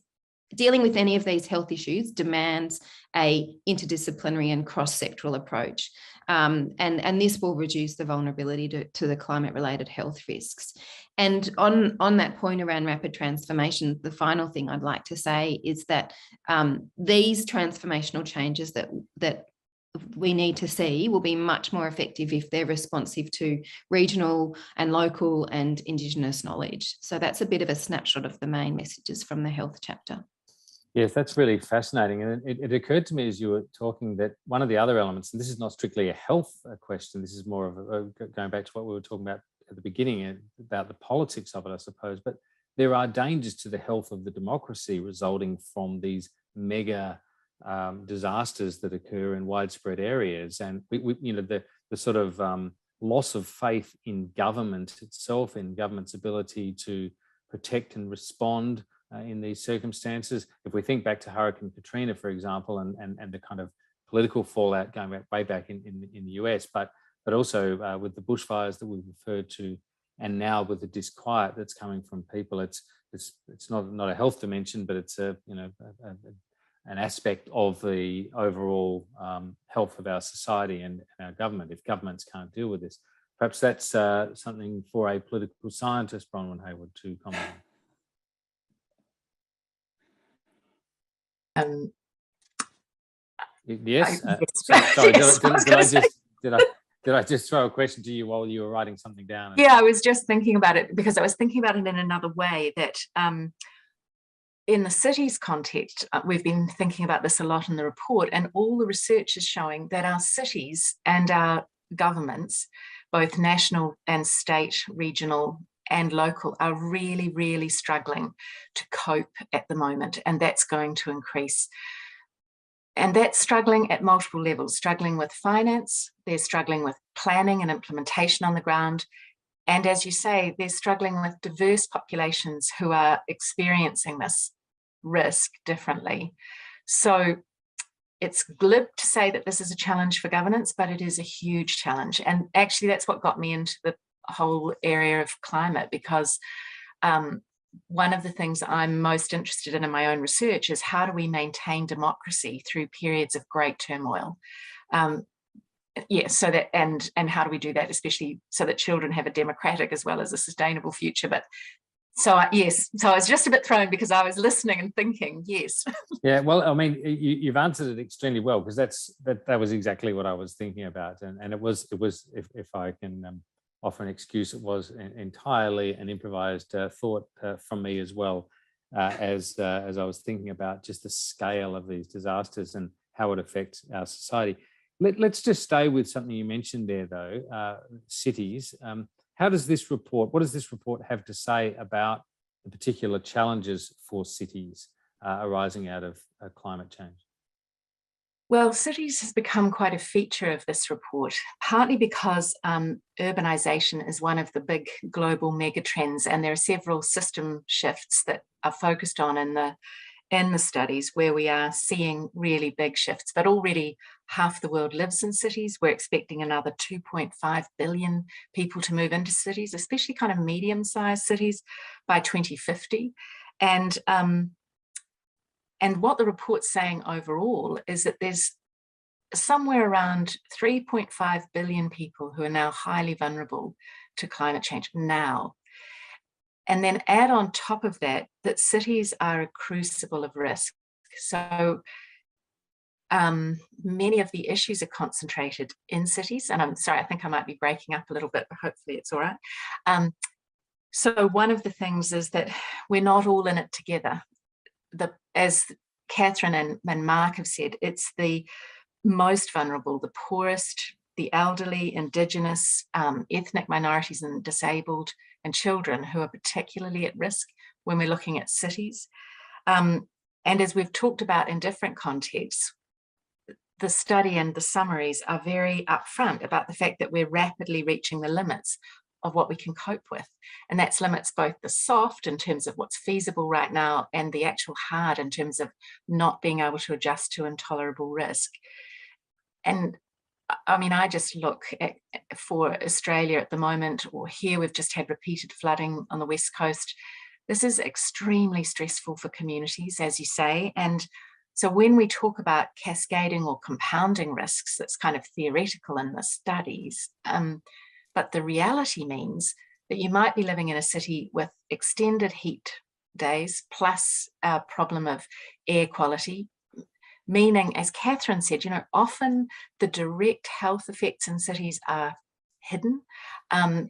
dealing with any of these health issues demands a interdisciplinary and cross-sectoral approach. And this will reduce the vulnerability to the climate-related health risks. And on that point around rapid transformation, the final thing I'd like to say is that these transformational changes that we need to see will be much more effective if they're responsive to regional and local and Indigenous knowledge. So that's a bit of a snapshot of the main messages from the health chapter. Yes, that's really fascinating. And it occurred to me as you were talking that one of the other elements, and this is not strictly a health question, this is more of going back to what we were talking about at the beginning about the politics of it, I suppose, but there are dangers to the health of the democracy resulting from these mega disasters that occur in widespread areas. And the sort of loss of faith in government itself, in government's ability to protect and respond in these circumstances. If we think back to Hurricane Katrina, for example, and the kind of political fallout going way back in the US, but also with the bushfires that we've referred to, and now with the disquiet that's coming from people, it's not a health dimension, but it's an aspect of the overall health of our society and our government. If governments can't deal with this, perhaps that's something for a political scientist, Bronwyn Hayward, to comment on. Yes. Sorry, did I? Did I just throw a question to you while you were writing something down? Yeah, I was just thinking about it because I was thinking about it in another way, that in the cities context, we've been thinking about this a lot in the report, and all the research is showing that our cities and our governments, both national and state, regional and local, are really, really struggling to cope at the moment, and that's going to increase. And that's struggling at multiple levels, struggling with finance, they're struggling with planning and implementation on the ground. And as you say, they're struggling with diverse populations who are experiencing this risk differently. So it's glib to say that this is a challenge for governance, but it is a huge challenge. And actually that's what got me into the whole area of climate, because one of the things I'm most interested in my own research is how do we maintain democracy through periods of great turmoil? So that and how do we do that, especially so that children have a democratic as well as a sustainable future? But so yes, so I was just a bit thrown because I was listening and thinking, yes. Yeah, well, I mean, you've answered it extremely well, because that was exactly what I was thinking about, and it was if I can offer an excuse, it was entirely an improvised thought from me as well, as I was thinking about just the scale of these disasters and how it affects our society. Let's just stay with something you mentioned there, though, cities. What does this report have to say about the particular challenges for cities arising out of climate change? Well, cities has become quite a feature of this report, partly because urbanisation is one of the big global megatrends, and there are several system shifts that are focused on in the studies where we are seeing really big shifts. But already half the world lives in cities. We're expecting another 2.5 billion people to move into cities, especially kind of medium-sized cities, by 2050. And what the report's saying overall is that there's somewhere around 3.5 billion people who are now highly vulnerable to climate change now. And then add on top of that, that cities are a crucible of risk. So many of the issues are concentrated in cities. And I'm sorry, I think I might be breaking up a little bit, but hopefully it's all right. So one of the things is that we're not all in it together. As Catherine and Mark have said, it's the most vulnerable, the poorest, the elderly, Indigenous, ethnic minorities and disabled, and children who are particularly at risk when we're looking at cities. And as we've talked about in different contexts, the study and the summaries are very upfront about the fact that we're rapidly reaching the limits of what we can cope with. And that's limits both the soft in terms of what's feasible right now and the actual hard in terms of not being able to adjust to intolerable risk. And I mean, I just look for Australia at the moment, or here we've just had repeated flooding on the West Coast. This is extremely stressful for communities, as you say. And so when we talk about cascading or compounding risks, that's kind of theoretical in the studies. But the reality means that you might be living in a city with extended heat days, plus a problem of air quality, meaning, as Catherine said, often the direct health effects in cities are hidden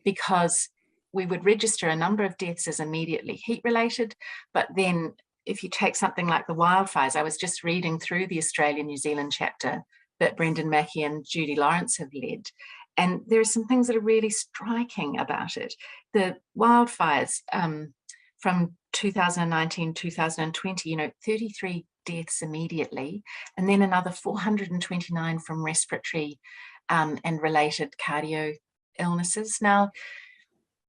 because we would register a number of deaths as immediately heat-related, but then if you take something like the wildfires, I was just reading through the Australia-New Zealand chapter that Brendan Mackey and Judy Lawrence have led, and there are some things that are really striking about it. The wildfires from 2019, 2020, 33 deaths immediately, and then another 429 from respiratory and related cardio illnesses. Now,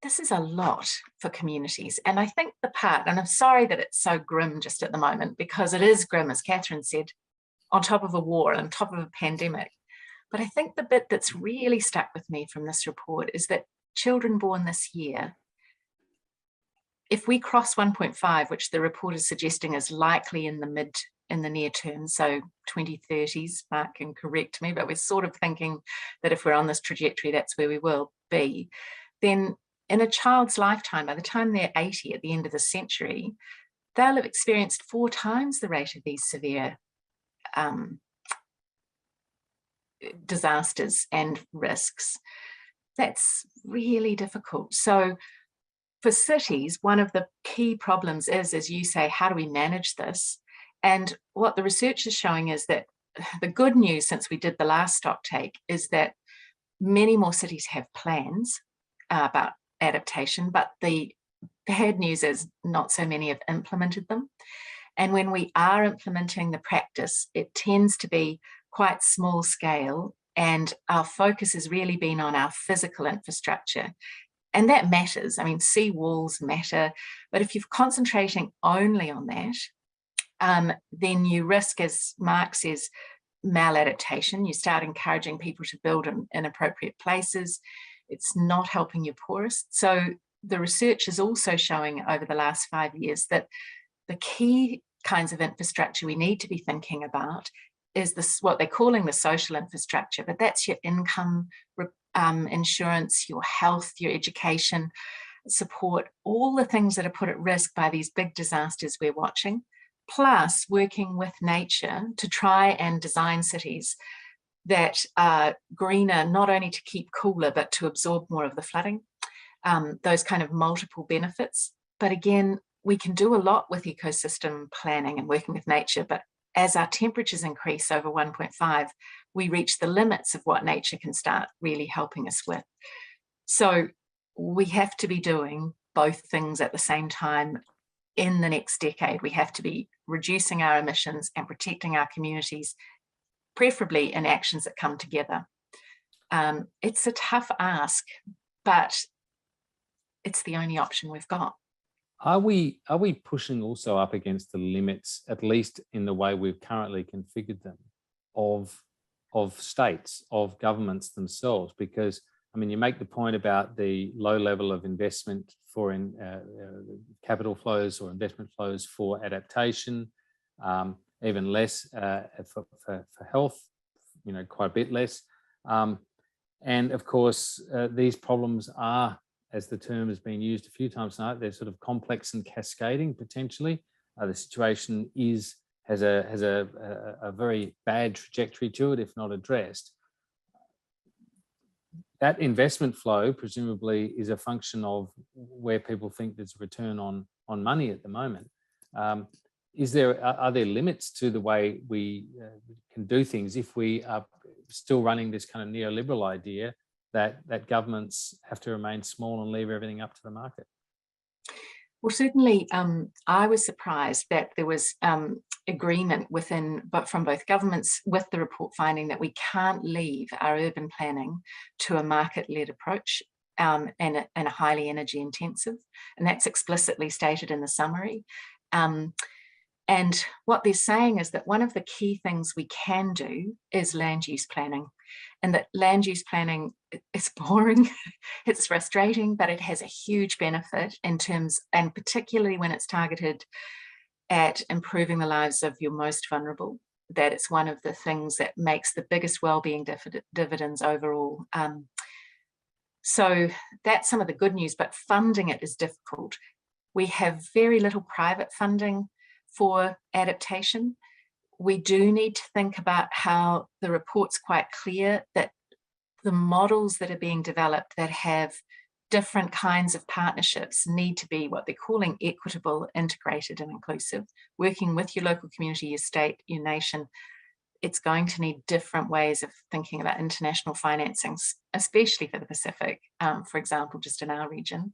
this is a lot for communities. And I think the part, and I'm sorry that it's so grim just at the moment, because it is grim, as Catherine said, on top of a war, on top of a pandemic. But I think the bit that's really stuck with me from this report is that children born this year, if we cross 1.5, which the report is suggesting is likely in the near term, so 2030s, Mark can correct me, but we're sort of thinking that if we're on this trajectory, that's where we will be, then in a child's lifetime, by the time they're 80 at the end of the century, they'll have experienced 4 times the rate of these severe disasters and risks. That's really difficult. So for cities, one of the key problems is, as you say, how do we manage this? And what the research is showing is that the good news since we did the last stock take is that many more cities have plans about adaptation, but the bad news is not so many have implemented them. And when we are implementing the practice, it tends to be quite small scale, and our focus has really been on our physical infrastructure. And that matters. I mean, sea walls matter, but if you're concentrating only on that, then you risk, as Mark says, maladaptation. You start encouraging people to build in inappropriate places. It's not helping your poorest. So the research is also showing over the last 5 years that the key kinds of infrastructure we need to be thinking about is this, what they're calling the social infrastructure, but that's your income, insurance, your health, your education, support, all the things that are put at risk by these big disasters we're watching, plus working with nature to try and design cities that are greener, not only to keep cooler, but to absorb more of the flooding, those kind of multiple benefits. But again, we can do a lot with ecosystem planning and working with nature, but as our temperatures increase over 1.5, we reach the limits of what nature can start really helping us with. So we have to be doing both things at the same time in the next decade. We have to be reducing our emissions and protecting our communities, preferably in actions that come together. It's a tough ask, but it's the only option we've got. Are we pushing also up against the limits, at least in the way we've currently configured them, of states, of governments themselves? Because, I mean, you make the point about the low level of investment for capital flows or investment flows for adaptation, even less for health, you know, quite a bit less. And of course, these problems are, as the term has been used a few times tonight, they're sort of complex and cascading potentially. The situation has a very bad trajectory to it if not addressed. That investment flow presumably is a function of where people think there's a return on money at the moment. Are there limits to the way we can do things if we are still running this kind of neoliberal idea that governments have to remain small and leave everything up to the market? Well, certainly, I was surprised that there was agreement from both governments with the report finding that we can't leave our urban planning to a market-led approach and a highly energy intensive, and that's explicitly stated in the summary. And what they're saying is that one of the key things we can do is land use planning, and that land use planning is boring, it's frustrating, but it has a huge benefit in terms, and particularly when it's targeted at improving the lives of your most vulnerable, that it's one of the things that makes the biggest well-being dividends overall. So that's some of the good news, but funding it is difficult. We have very little private funding for adaptation. We do need to think about how the report's quite clear that the models that are being developed that have different kinds of partnerships need to be what they're calling equitable, integrated and inclusive, working with your local community, your state, your nation. It's going to need different ways of thinking about international financings, especially for the Pacific, for example, just in our region.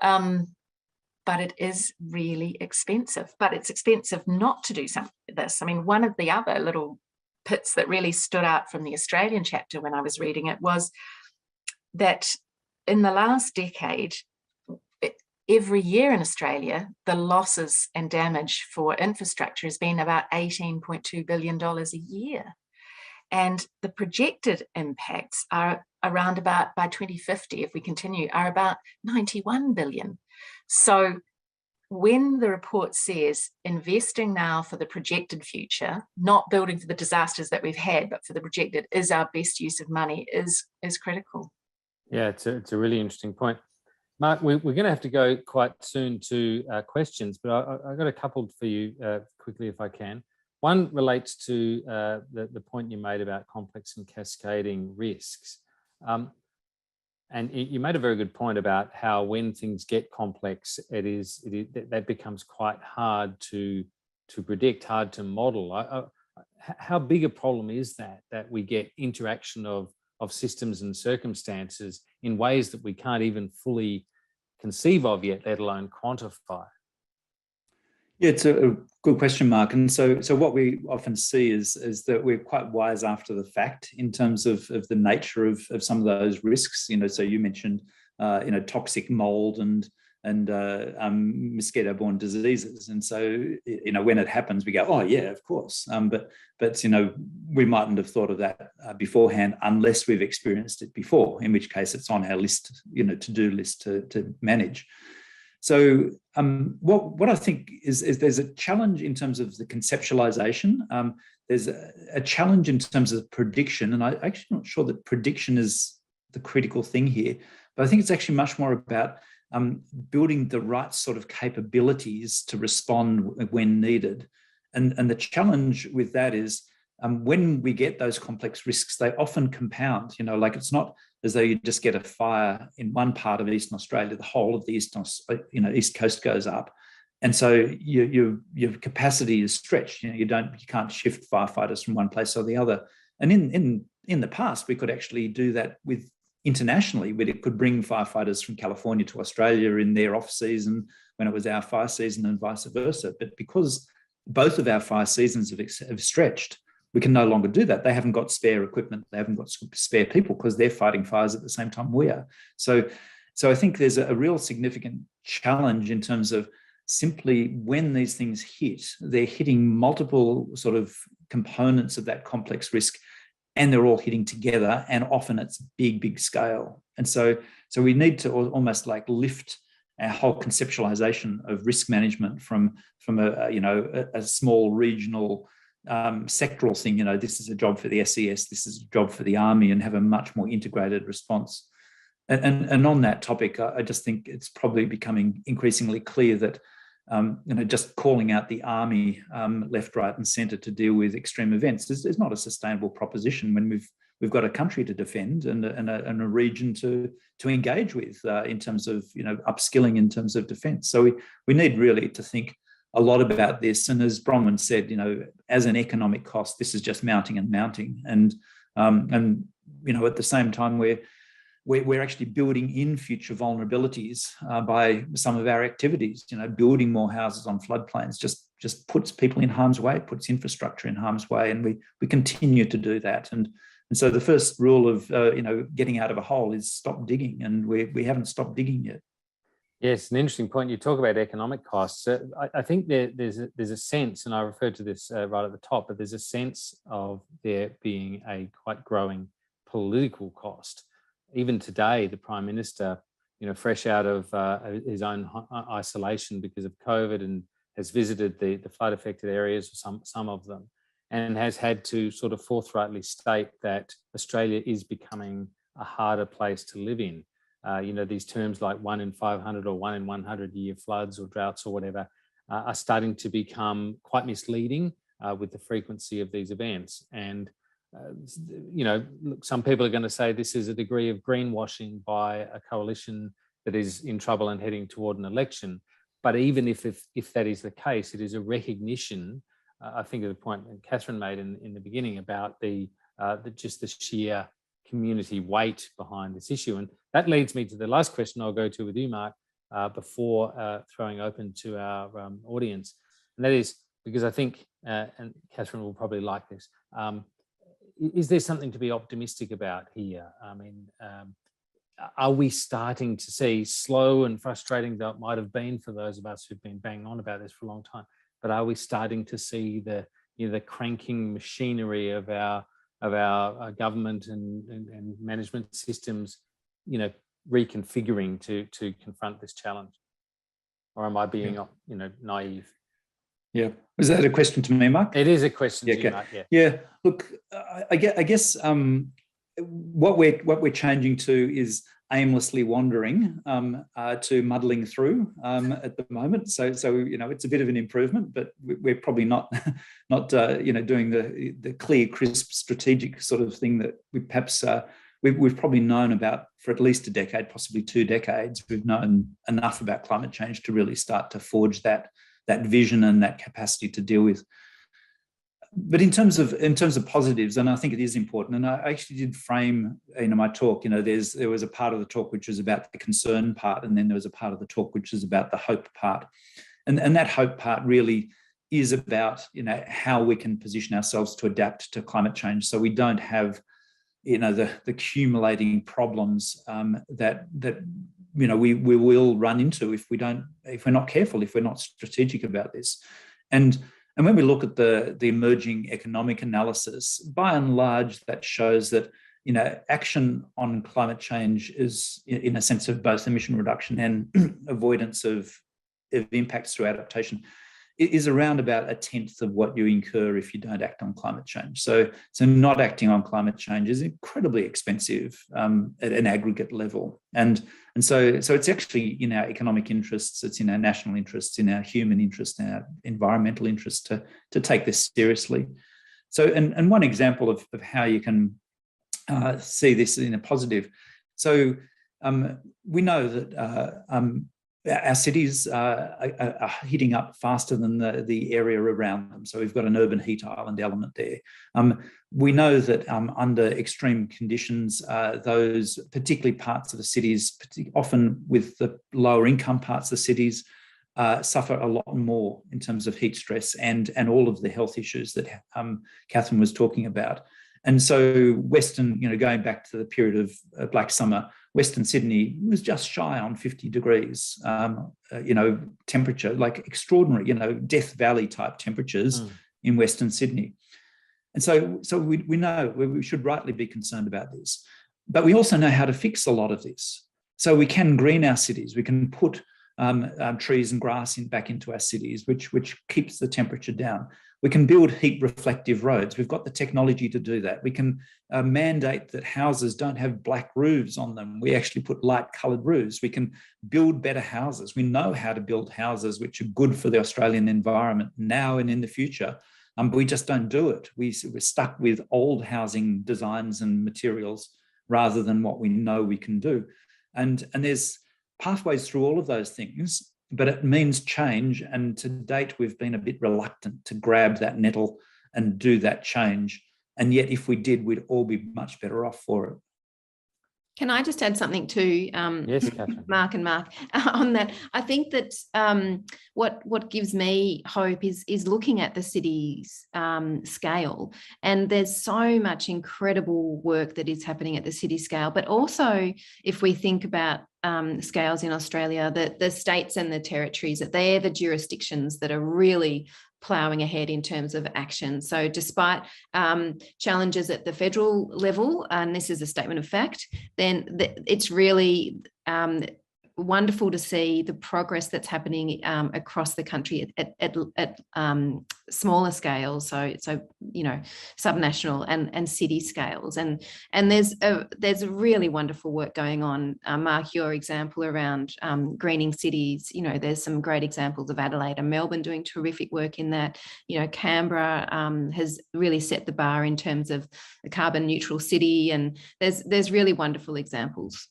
But it is really expensive, but it's expensive not to do something like this. I mean, one of the other little bits that really stood out from the Australian chapter when I was reading it was that in the last decade, every year in Australia, the losses and damage for infrastructure has been about $18.2 billion a year. And the projected impacts are around about, by 2050, if we continue, are about 91 billion. So when the report says investing now for the projected future, not building for the disasters that we've had, but for the projected, is our best use of money, is critical. Yeah, it's a really interesting point. Mark, we're going to have to go quite soon to questions, but I've got a couple for you quickly if I can. One relates to the point you made about complex and cascading risks. And you made a very good point about how when things get complex, that becomes quite hard to predict, hard to model. How big a problem is that we get interaction of systems and circumstances in ways that we can't even fully conceive of yet, let alone quantify? Yeah, it's a good question, Mark. And so what we often see is that we're quite wise after the fact in terms of the nature of some of those risks. So you mentioned toxic mold and mosquito-borne diseases, and so when it happens, we go, oh yeah, of course. But we mightn't have thought of that beforehand unless we've experienced it before. In which case, it's on our list, to-do list to manage. So what I think is there's a challenge in terms of the conceptualization. There's a challenge in terms of prediction, and I'm actually not sure that prediction is the critical thing here, but I think it's actually much more about building the right sort of capabilities to respond when needed. And the challenge with that is when we get those complex risks, they often compound. Like it's not as though you just get a fire in one part of Eastern Australia, the whole of the East Coast goes up, and so your capacity is stretched. You can't shift firefighters from one place or the other. And in the past, we could actually do that with internationally, where it could bring firefighters from California to Australia in their off season when it was our fire season, and vice versa. But because both of our fire seasons have stretched, we can no longer do that. They haven't got spare equipment. They haven't got spare people because they're fighting fires at the same time we are. So I think there's a real significant challenge in terms of simply when these things hit, they're hitting multiple sort of components of that complex risk, and they're all hitting together, and often it's big scale. And so we need to almost like lift our whole conceptualization of risk management from a small regional sectoral thing. This is a job for the SES, this is a job for the Army, and have a much more integrated response. And on that topic, I just think it's probably becoming increasingly clear that just calling out the Army left, right, and centre to deal with extreme events is not a sustainable proposition when we've got a country to defend and a region to engage with in terms of upskilling in terms of defence. So we need really to think a lot about this. And as Bronwyn said, as an economic cost, this is just mounting and mounting. And at the same time, we're actually building in future vulnerabilities by some of our activities. Building more houses on floodplains just puts people in harm's way, puts infrastructure in harm's way, and we continue to do that. And so the first rule of getting out of a hole is stop digging, and we haven't stopped digging yet. Yes, an interesting point. You talk about economic costs. I think there's a sense, and I referred to this right at the top, but there's a sense of there being a quite growing political cost. Even today, the Prime Minister, fresh out of his own isolation because of COVID, and has visited the flood-affected areas, some of them, and has had to sort of forthrightly state that Australia is becoming a harder place to live in. These terms like 1 in 500 or 1 in 100 year floods or droughts or whatever are starting to become quite misleading with the frequency of these events. And look, some people are going to say this is a degree of greenwashing by a coalition that is in trouble and heading toward an election. But even if that is the case, it is a recognition. I think of the point that Catherine made in the beginning about just the sheer community weight behind this issue. And that leads me to the last question I'll go to with you, Mark, before throwing open to our audience. And that is because I think, and Catherine will probably like this, is there something to be optimistic about here? I mean, are we starting to see, slow and frustrating though it might have been for those of us who've been banging on about this for a long time, but are we starting to see the cranking machinery of our government and management systems, reconfiguring to confront this challenge? Or am I being, naive? Yeah. Was that a question to me, Mark? It is a question to you, Mark, yeah. Yeah. Look, I guess what we're changing to is aimlessly wandering to muddling through at the moment. So it's a bit of an improvement, but we're probably not doing the clear, crisp, strategic sort of thing that we perhaps we've probably known about for at least a decade, possibly 2 decades. We've known enough about climate change to really start to forge that vision and that capacity to deal with. But in terms of positives, and I think it is important, and I actually did frame my talk. There was a part of the talk which was about the concern part, and then there was a part of the talk which is about the hope part, and that hope part really is about how we can position ourselves to adapt to climate change, so we don't have the accumulating problems that we will run into if we're not careful, if we're not strategic about this. And when we look at the emerging economic analysis, by and large, that shows that action on climate change is, in a sense of both emission reduction and avoidance of impacts through adaptation, is around about 1/10 of what you incur if you don't act on climate change. So not acting on climate change is incredibly expensive at an aggregate level, and so it's actually in our economic interests, it's in our national interests, in our human interest, in our environmental interest to take this seriously. So and one example of how you can see this in a positive. So we know that our cities are heating up faster than the area around them. So we've got an urban heat island element there. We know that under extreme conditions, those particularly parts of the cities, often with the lower income parts of the cities, suffer a lot more in terms of heat stress and all of the health issues that Catherine was talking about. And so Western, going back to the period of Black Summer, Western Sydney was just shy on 50 degrees, temperature, like extraordinary, Death Valley type temperatures in Western Sydney. And so we know we should rightly be concerned about this, but we also know how to fix a lot of this. So we can green our cities, we can put trees and grass back into our cities, which keeps the temperature down. We can build heat reflective roads. We've got the technology to do that. We can mandate that houses don't have black roofs on them. We actually put light coloured roofs. We can build better houses. We know how to build houses which are good for the Australian environment now and in the future, but we just don't do it. We're stuck with old housing designs and materials rather than what we know we can do. And there's pathways through all of those things, but it means change. And to date, we've been a bit reluctant to grab that nettle and do that change. And yet, if we did, we'd all be much better off for it. Can I just add something to yes, Catherine. Mark on that? I think that what gives me hope is looking at the city's scale, and there's so much incredible work that is happening at the city scale. But also, if we think about scales in Australia, the states and the territories, that they're the jurisdictions that are really ploughing ahead in terms of action. So despite challenges at the federal level, and this is a statement of fact, then it's really wonderful to see the progress that's happening across the country at smaller scales, so subnational and city scales, and there's really wonderful work going on. Mark, your example around greening cities, there's some great examples of Adelaide and Melbourne doing terrific work in that. Canberra has really set the bar in terms of a carbon neutral city, and there's really wonderful examples.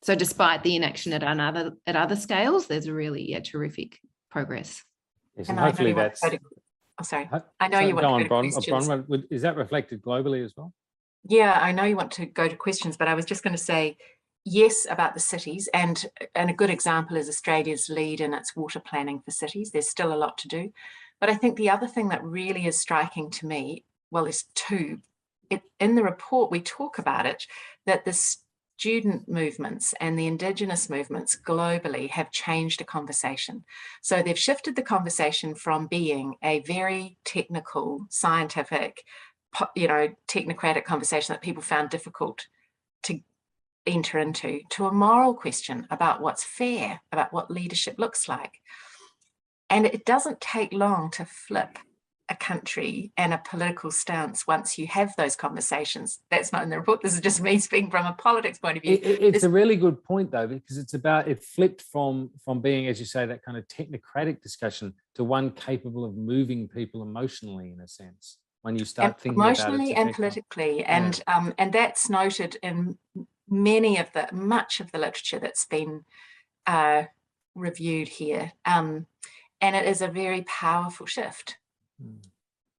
So despite the inaction at other scales, there's really terrific progress. Yes, and hopefully that's... I know you want to go to questions. Bronwyn, is that reflected globally as well? Yeah, I know you want to go to questions, but I was just going to say, yes, about the cities, and a good example is Australia's lead in its water planning for cities. There's still a lot to do. But I think the other thing that really is striking to me, well, there's two. In the report, we talk about it, that the student movements and the Indigenous movements globally have changed the conversation. So they've shifted the conversation from being a very technical, scientific, technocratic conversation that people found difficult to enter into, to a moral question about what's fair, about what leadership looks like. And it doesn't take long to flip a country and a political stance once you have those conversations. That's not in the report. This is just me speaking from a politics point of view. It's a really good point, though, because it flipped from being, as you say, that kind of technocratic discussion to one capable of moving people emotionally, in a sense, when you start thinking emotionally about it and politically. And that's noted in much of the literature that's been reviewed here. And it is a very powerful shift.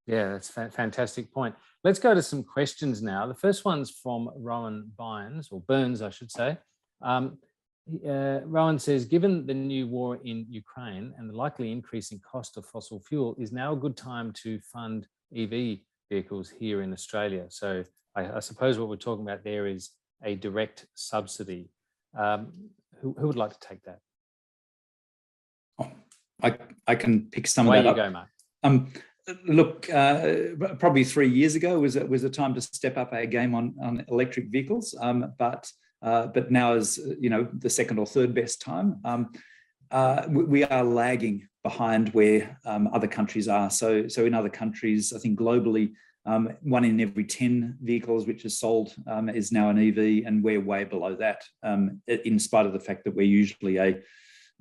Yeah, that's a fantastic point. Let's go to some questions now. The first one's from Rowan Burns, I should say. Rowan says, given the new war in Ukraine and the likely increasing cost of fossil fuel, is now a good time to fund EV vehicles here in Australia? So I suppose what we're talking about there is a direct subsidy. Who would like to take that? Oh, I can pick some of that up. Away you go, Mark. Look, probably 3 years ago was a time to step up our game on electric vehicles, but now is the second or third best time. We are lagging behind where other countries are. So in other countries, I think globally, 1 in every 10 vehicles which is sold is now an EV, and we're way below that, in spite of the fact that we're usually a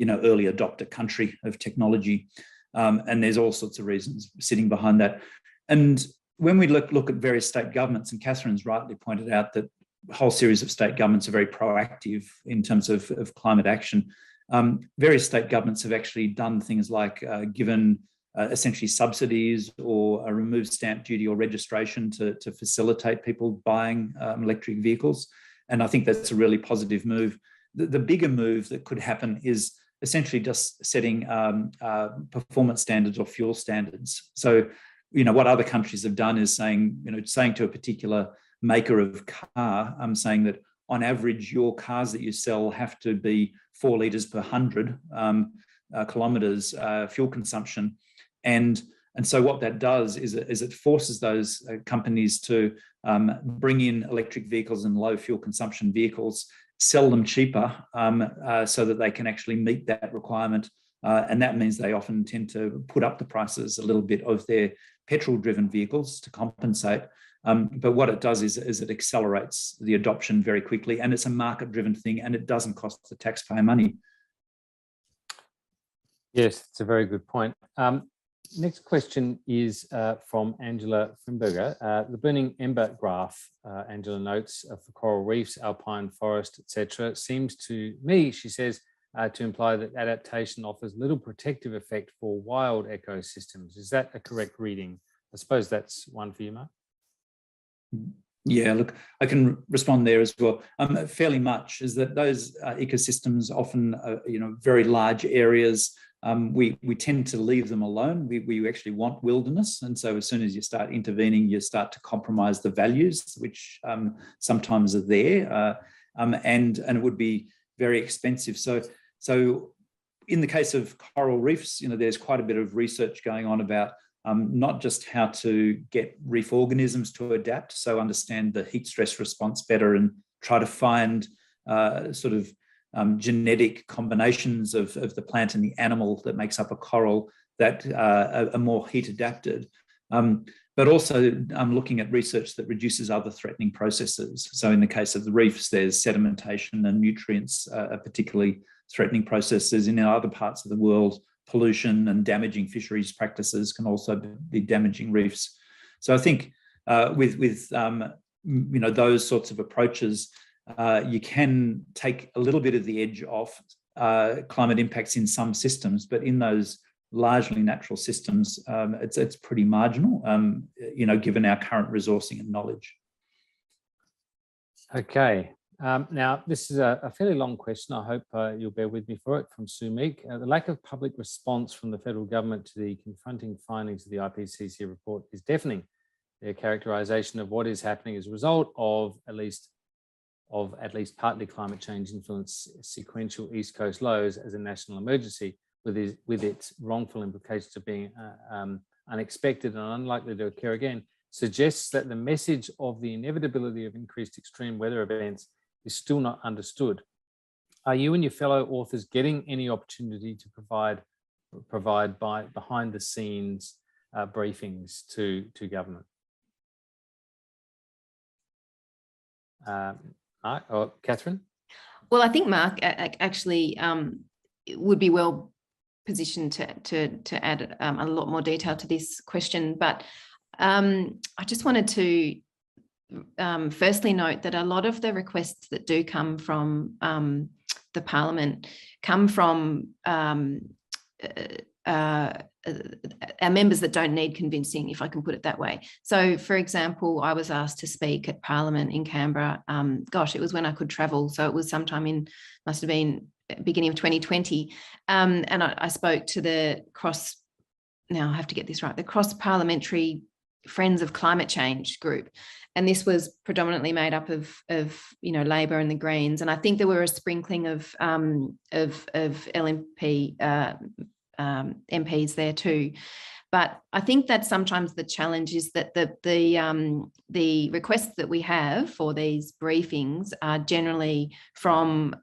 early adopter country of technology. And there's all sorts of reasons sitting behind that. And when we look at various state governments, and Catherine's rightly pointed out that a whole series of state governments are very proactive in terms of climate action. Various state governments have actually done things like given essentially subsidies or removed stamp duty or registration to facilitate people buying electric vehicles. And I think that's a really positive move. The bigger move that could happen is essentially just setting performance standards or fuel standards. So, what other countries have done is saying to a particular maker of car, saying that on average, your cars that you sell have to be 4 litres per 100 kilometres fuel consumption. And so what that does is it forces those companies to bring in electric vehicles and low fuel consumption vehicles, sell them cheaper so that they can actually meet that requirement. And that means they often tend to put up the prices a little bit of their petrol-driven vehicles to compensate. But what it does is it accelerates the adoption very quickly, and it's a market-driven thing, and it doesn't cost the taxpayer money. Yes, it's a very good point. Next question is from Angela Frimberger. The burning ember graph, Angela notes, for coral reefs, alpine forest, etc., seems to me, she says, to imply that adaptation offers little protective effect for wild ecosystems. Is that a correct reading? I suppose that's one for you, Mark. Yeah, look, I can respond there as well. Fairly much is that those ecosystems often, very large areas. We tend to leave them alone. We actually want wilderness, and so as soon as you start intervening, you start to compromise the values, which sometimes are there, and it would be very expensive. So in the case of coral reefs, there's quite a bit of research going on about not just how to get reef organisms to adapt, so understand the heat stress response better and try to find genetic combinations of the plant and the animal that makes up a coral that are more heat adapted. But also looking at research that reduces other threatening processes. So in the case of the reefs, there's sedimentation and nutrients are particularly threatening processes. In other parts of the world, pollution and damaging fisheries practices can also be damaging reefs. So I think with those sorts of approaches, you can take a little bit of the edge off climate impacts in some systems, but in those largely natural systems, it's pretty marginal, given our current resourcing and knowledge. Okay. Now, this is a fairly long question. I hope you'll bear with me for it, from Sue Meek. The lack of public response from the federal government to the confronting findings of the IPCC report is deafening. Their characterisation of what is happening as a result of at least partly climate change influenced sequential East Coast lows as a national emergency, with its wrongful implications of being unexpected and unlikely to occur again, suggests that the message of the inevitability of increased extreme weather events is still not understood. Are you and your fellow authors getting any opportunity to provide behind the scenes briefings to government. Mark or Catherine? Well, I think Mark actually would be well positioned to add a lot more detail to this question, but I just wanted to firstly note that a lot of the requests that do come from the Parliament come from our members that don't need convincing, if I can put it that way. So, for example, I was asked to speak at Parliament in Canberra. Gosh, it was when I could travel. So it was sometime must have been beginning of 2020. And I spoke to now I have to get this right, the Cross-Parliamentary Friends of Climate Change group. And this was predominantly made up of Labor and the Greens. And I think there were a sprinkling of LNP MPs there too. But I think that sometimes the challenge is that the requests that we have for these briefings are generally from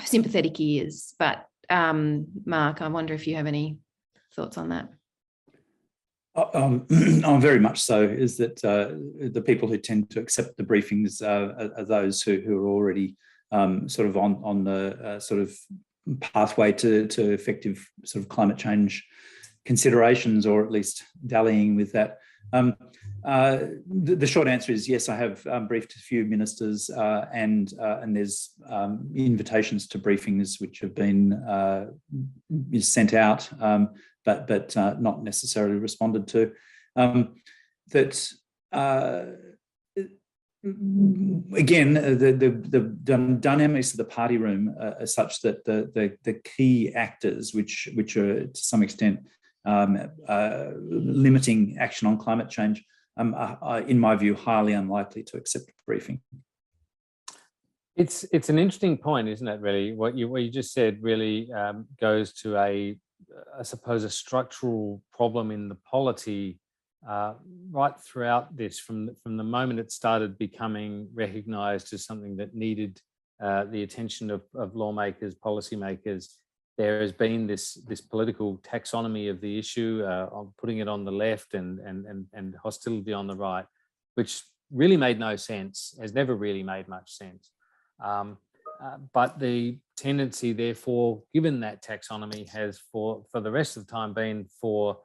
sympathetic ears. But Mark, I wonder if you have any thoughts on that. Very much so. Is that the people who tend to accept the briefings are those who are already sort of on the sort of pathway to effective sort of climate change considerations, or at least dallying with that. The short answer is yes, I have briefed a few ministers, and there's invitations to briefings which have been sent out, but not necessarily responded to. Again, the dynamics of the party room are such that the key actors, which are to some extent limiting action on climate change, are, in my view, highly unlikely to accept a briefing. It's an interesting point, isn't it? Really, what you just said really goes to I suppose, a structural problem in the polity. Right throughout this, from the moment it started becoming recognised as something that needed the attention of lawmakers, policymakers, there has been this political taxonomy of the issue, of putting it on the left and hostility on the right, which really made no sense, has never really made much sense. But the tendency, therefore, given that taxonomy, has for the rest of the time been for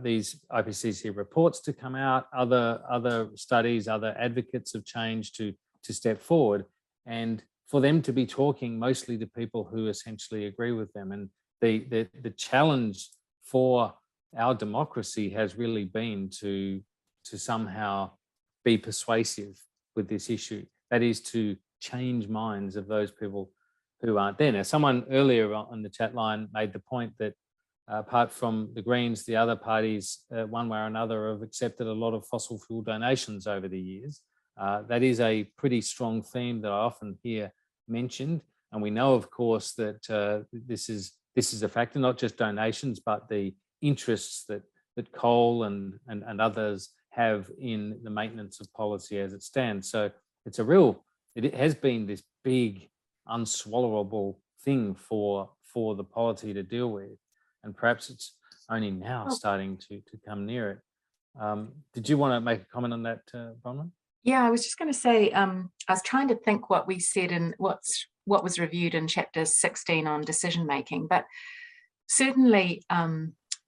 these IPCC reports to come out, other studies, other advocates of change to step forward, and for them to be talking mostly to people who essentially agree with them. And the challenge for our democracy has really been to somehow be persuasive with this issue. That is, to change minds of those people who aren't there. Now, someone earlier on the chat line made the point that apart from the Greens, the other parties, one way or another, have accepted a lot of fossil fuel donations over the years. That is a pretty strong theme that I often hear mentioned. And we know, of course, that this is a factor, not just donations, but the interests that coal and others have in the maintenance of policy as it stands. So it has been this big, unswallowable thing for the polity to deal with. And perhaps it's only now starting to come near it. Did you want to make a comment on that, Bronwyn? Yeah, I was just going to say, I was trying to think what we said and what was reviewed in chapter 16 on decision making, but certainly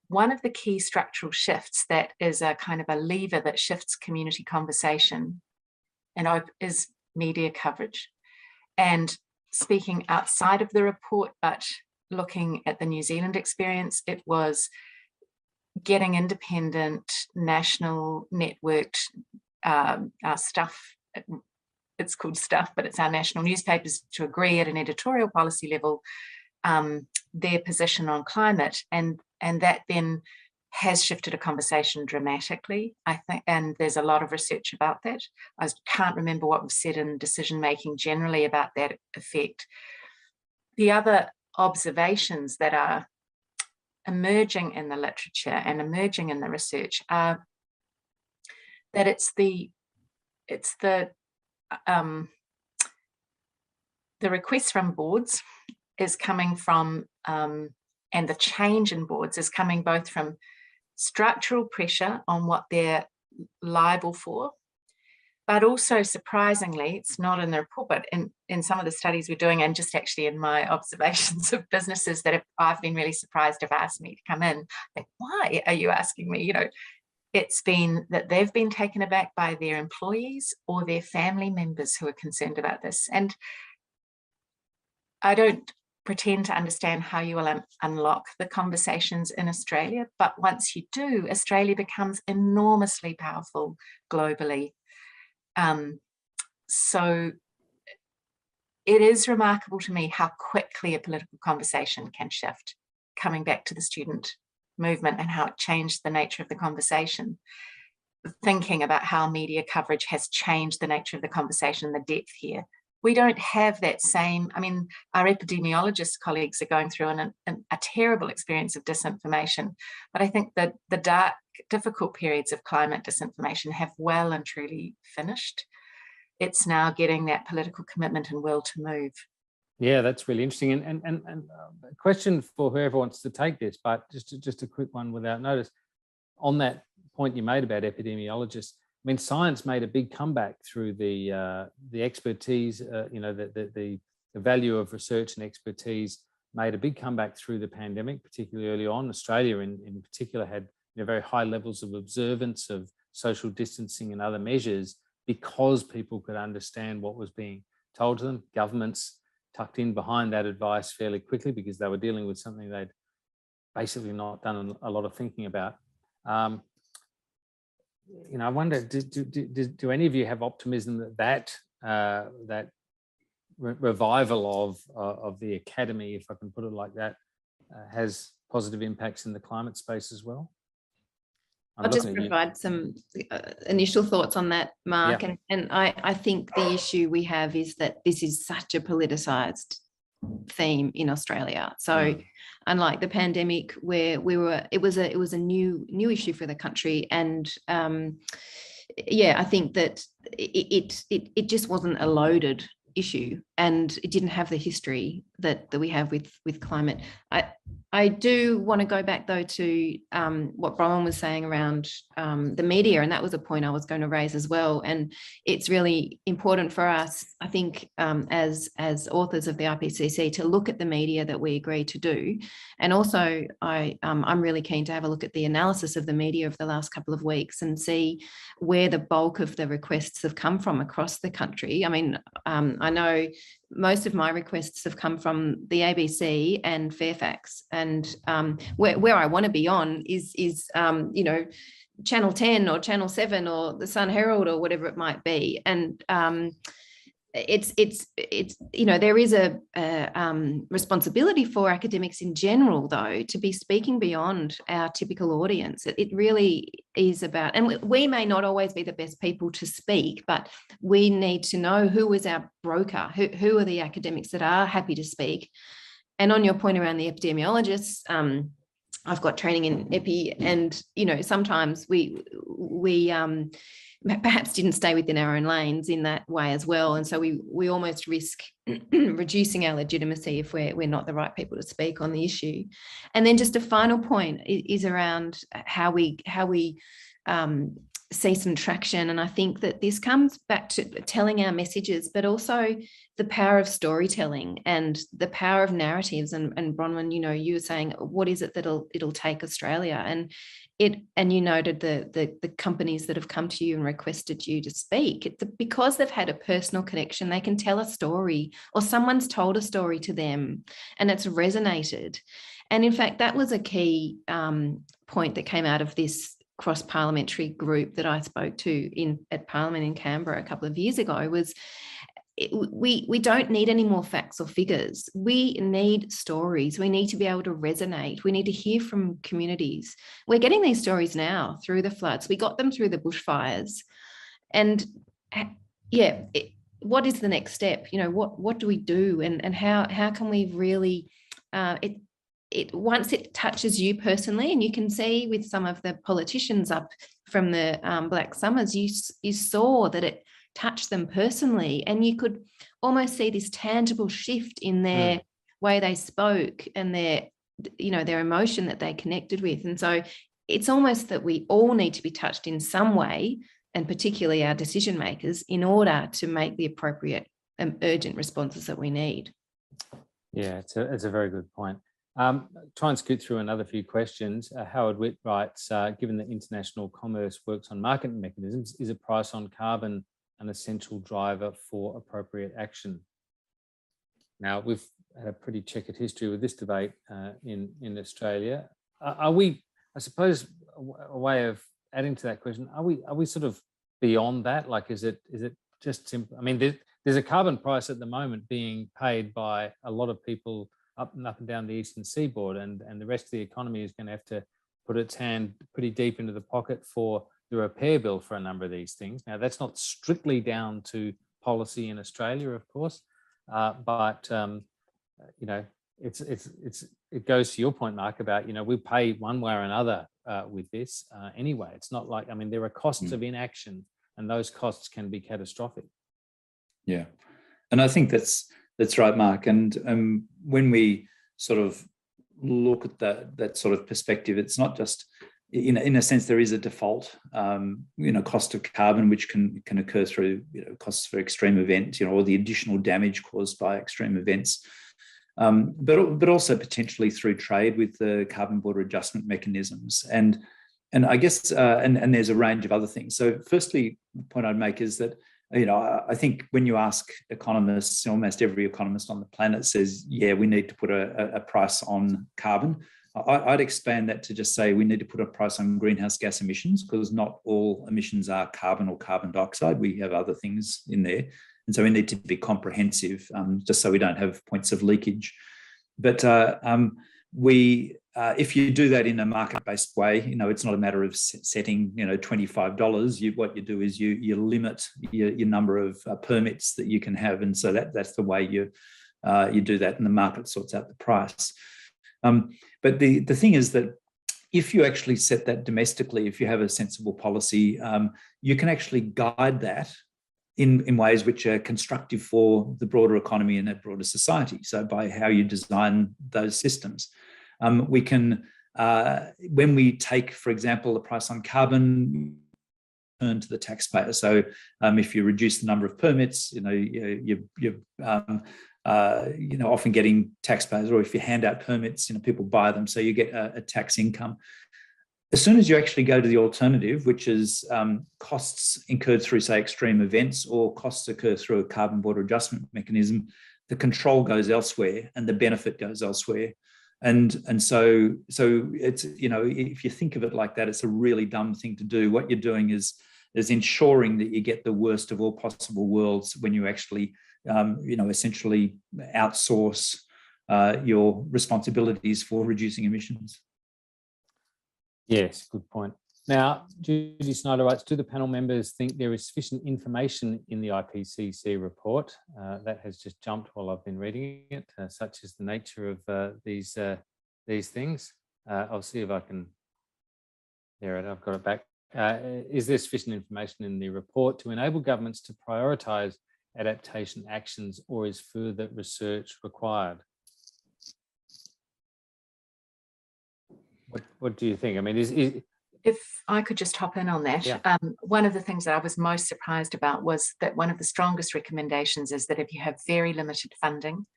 one of the key structural shifts that is a kind of a lever that shifts community conversation is media coverage. And speaking outside of the report, but looking at the New Zealand experience, it was getting independent, national, networked stuff. It's called stuff, but it's our national newspapers to agree at an editorial policy level their position on climate, and that then has shifted a conversation dramatically, I think, and there's a lot of research about that. I can't remember what was said in decision making generally about that effect. The other observations that are emerging in the literature and emerging in the research are that it's the requests from boards is coming from and the change in boards is coming both from structural pressure on what they're liable for, but also surprisingly, it's not in the report, but in some of the studies we're doing, and just actually in my observations of businesses that I've been really surprised have asked me to come in, I think, why are you asking me? You know, it's been that they've been taken aback by their employees or their family members who are concerned about this. And I don't pretend to understand how you will unlock the conversations in Australia, but once you do, Australia becomes enormously powerful globally. So it is remarkable to me how quickly a political conversation can shift, coming back to the student movement and how it changed the nature of the conversation. Thinking about how media coverage has changed the nature of the conversation, the depth here. We don't have that same, I mean, our epidemiologist colleagues are going through a terrible experience of disinformation, but I think that the dark, difficult periods of climate disinformation have well and truly finished. It's now getting that political commitment and will to move. Yeah, that's really interesting. And a question for whoever wants to take this, but just a quick one without notice. On that point you made about epidemiologists, I mean, science made a big comeback through the expertise, you know, the value of research and expertise made a big comeback through the pandemic, particularly early on. Australia in particular had, you know, very high levels of observance of social distancing and other measures because people could understand what was being told to them. Governments tucked in behind that advice fairly quickly because they were dealing with something they'd basically not done a lot of thinking about. You know, I wonder, do any of you have optimism that revival of the academy, if I can put it like that, has positive impacts in the climate space as well? I'll just provide some initial thoughts on that, Mark. Yeah. And I think the issue we have is that this is such a politicized theme in Australia. So unlike the pandemic where it was a new issue for the country. And yeah, I think that it just wasn't a loaded issue and it didn't have the history that we have with climate. I do want to go back though to what Bronwyn was saying around the media, and that was a point I was going to raise as well. And it's really important for us, I think, as authors of the IPCC, to look at the media that we agree to do. And also, I'm really keen to have a look at the analysis of the media of the last couple of weeks and see where the bulk of the requests have come from across the country. I mean, I know most of my requests have come from the ABC and Fairfax, and where I want to be on is you know, Channel 10 or Channel 7 or the Sun Herald or whatever it might be. And it's you know, there is a responsibility for academics in general though to be speaking beyond our typical audience. It really is about, and we may not always be the best people to speak, but we need to know who is our broker, who are the academics that are happy to speak. And on your point around the epidemiologists, I've got training in epi, and you know, sometimes we perhaps didn't stay within our own lanes in that way as well. And so we almost risk reducing our legitimacy if we're not the right people to speak on the issue. And then just a final point is around how we see some traction. And I think that this comes back to telling our messages, but also the power of storytelling and the power of narratives. And Bronwyn, you know, you were saying, what is it that it'll take Australia? And you noted the companies that have come to you and requested you to speak. It's because they've had a personal connection. They can tell a story, or someone's told a story to them, and it's resonated. And in fact, that was a key point that came out of this cross-parliamentary group that I spoke to at Parliament in Canberra a couple of years ago. Was we don't need any more facts or figures. We need stories. We need to be able to resonate. We need to hear from communities. We're getting these stories now through the floods. We got them through the bushfires. And yeah, what is the next step? You know, what do we do? And how can we really, once it touches you personally, and you can see with some of the politicians up from the Black Summers, you saw that it touch them personally, and you could almost see this tangible shift in their way they spoke and their emotion that they connected with. And so it's almost that we all need to be touched in some way, and particularly our decision makers, in order to make the appropriate urgent responses that we need. Yeah, it's a very good point. Try and scoot through another few questions. Howard Witt writes, given that international commerce works on market mechanisms, is a price on carbon an essential driver for appropriate action? Now, we've had a pretty checkered history with this debate in Australia. Are we, I suppose, a way of adding to that question, are we sort of beyond that? Like, is it just simple? I mean, there's a carbon price at the moment being paid by a lot of people up and down the eastern seaboard, and the rest of the economy is going to have to put its hand pretty deep into the pocket for the repair bill for a number of these things. Now, that's not strictly down to policy in Australia, of course, but you know, it goes to your point, Mark, about, you know, we pay one way or another with this anyway. It's not like, I mean, there are costs of inaction, and those costs can be catastrophic. Yeah, and I think that's right, Mark. And when we sort of look at that sort of perspective, it's not just, in a sense, there is a default, you know, cost of carbon, which can occur through, you know, costs for extreme events, you know, or the additional damage caused by extreme events, but also potentially through trade with the carbon border adjustment mechanisms, and I guess and there's a range of other things. So, firstly, the point I'd make is that, you know, I think when you ask economists, almost every economist on the planet says, yeah, we need to put a price on carbon. I'd expand that to just say we need to put a price on greenhouse gas emissions, because not all emissions are carbon or carbon dioxide. We have other things in there. And so we need to be comprehensive, just so we don't have points of leakage. But if you do that in a market-based way, you know, it's not a matter of setting, you know, $25. What you do is you limit your number of permits that you can have, and so that's the way you do that, and the market sorts out the price. But the thing is that if you actually set that domestically, if you have a sensible policy, you can actually guide that in ways which are constructive for the broader economy and that broader society. So by how you design those systems, we can, when we take, for example, the price on carbon, turn to the taxpayer. So if you reduce the number of permits, you know, you're often getting taxpayers, or if you hand out permits, you know, people buy them, so you get a tax income. As soon as you actually go to the alternative, which is costs incurred through, say, extreme events, or costs occur through a carbon border adjustment mechanism, the control goes elsewhere and the benefit goes elsewhere. And so it's, you know, if you think of it like that, it's a really dumb thing to do. What you're doing is ensuring that you get the worst of all possible worlds when you actually, you know, essentially outsource your responsibilities for reducing emissions. Yes, good point. Now, Judy Snyder writes, do the panel members think there is sufficient information in the IPCC report? That has just jumped while I've been reading it, such as the nature of these things. I'll see if I can, there it, I've got it back. Is there sufficient information in the report to enable governments to prioritise adaptation actions, or is further research required? What do you think? I mean, if I could just hop in on that. Yeah. One of the things that I was most surprised about was that one of the strongest recommendations is that if you have very limited funding,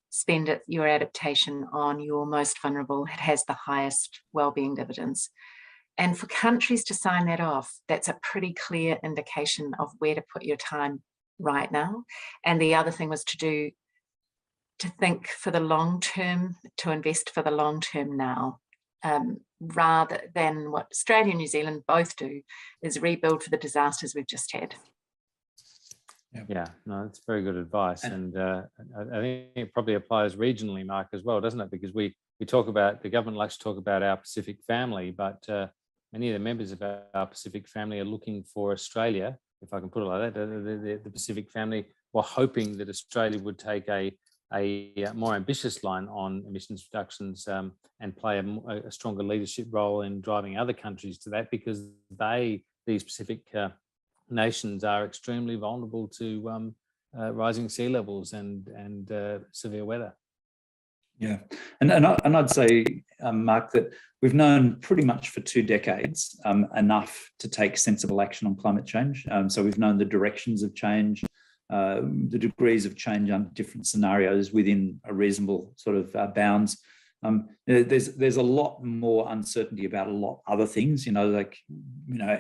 spend your adaptation on your most vulnerable. It has the highest wellbeing dividends. And for countries to sign that off, that's a pretty clear indication of where to put your time right now. And the other thing was to think for the long term, to invest for the long term now. Rather than what Australia and New Zealand both do, is rebuild for the disasters we've just had. Yeah, no, that's very good advice. And I think it probably applies regionally, Mark, as well, doesn't it? Because we talk about, the government likes to talk about our Pacific family, but many of the members of our Pacific family are looking for Australia, if I can put it like that, the Pacific family were hoping that Australia would take a more ambitious line on emissions reductions and play a stronger leadership role in driving other countries to that, because these Pacific nations are extremely vulnerable to rising sea levels and severe weather. Yeah, and I'd say Mark, that we've known pretty much for 2 decades enough to take sensible action on climate change. So we've known the directions of change, the degrees of change under different scenarios within a reasonable sort of bounds. There's a lot more uncertainty about a lot of other things, like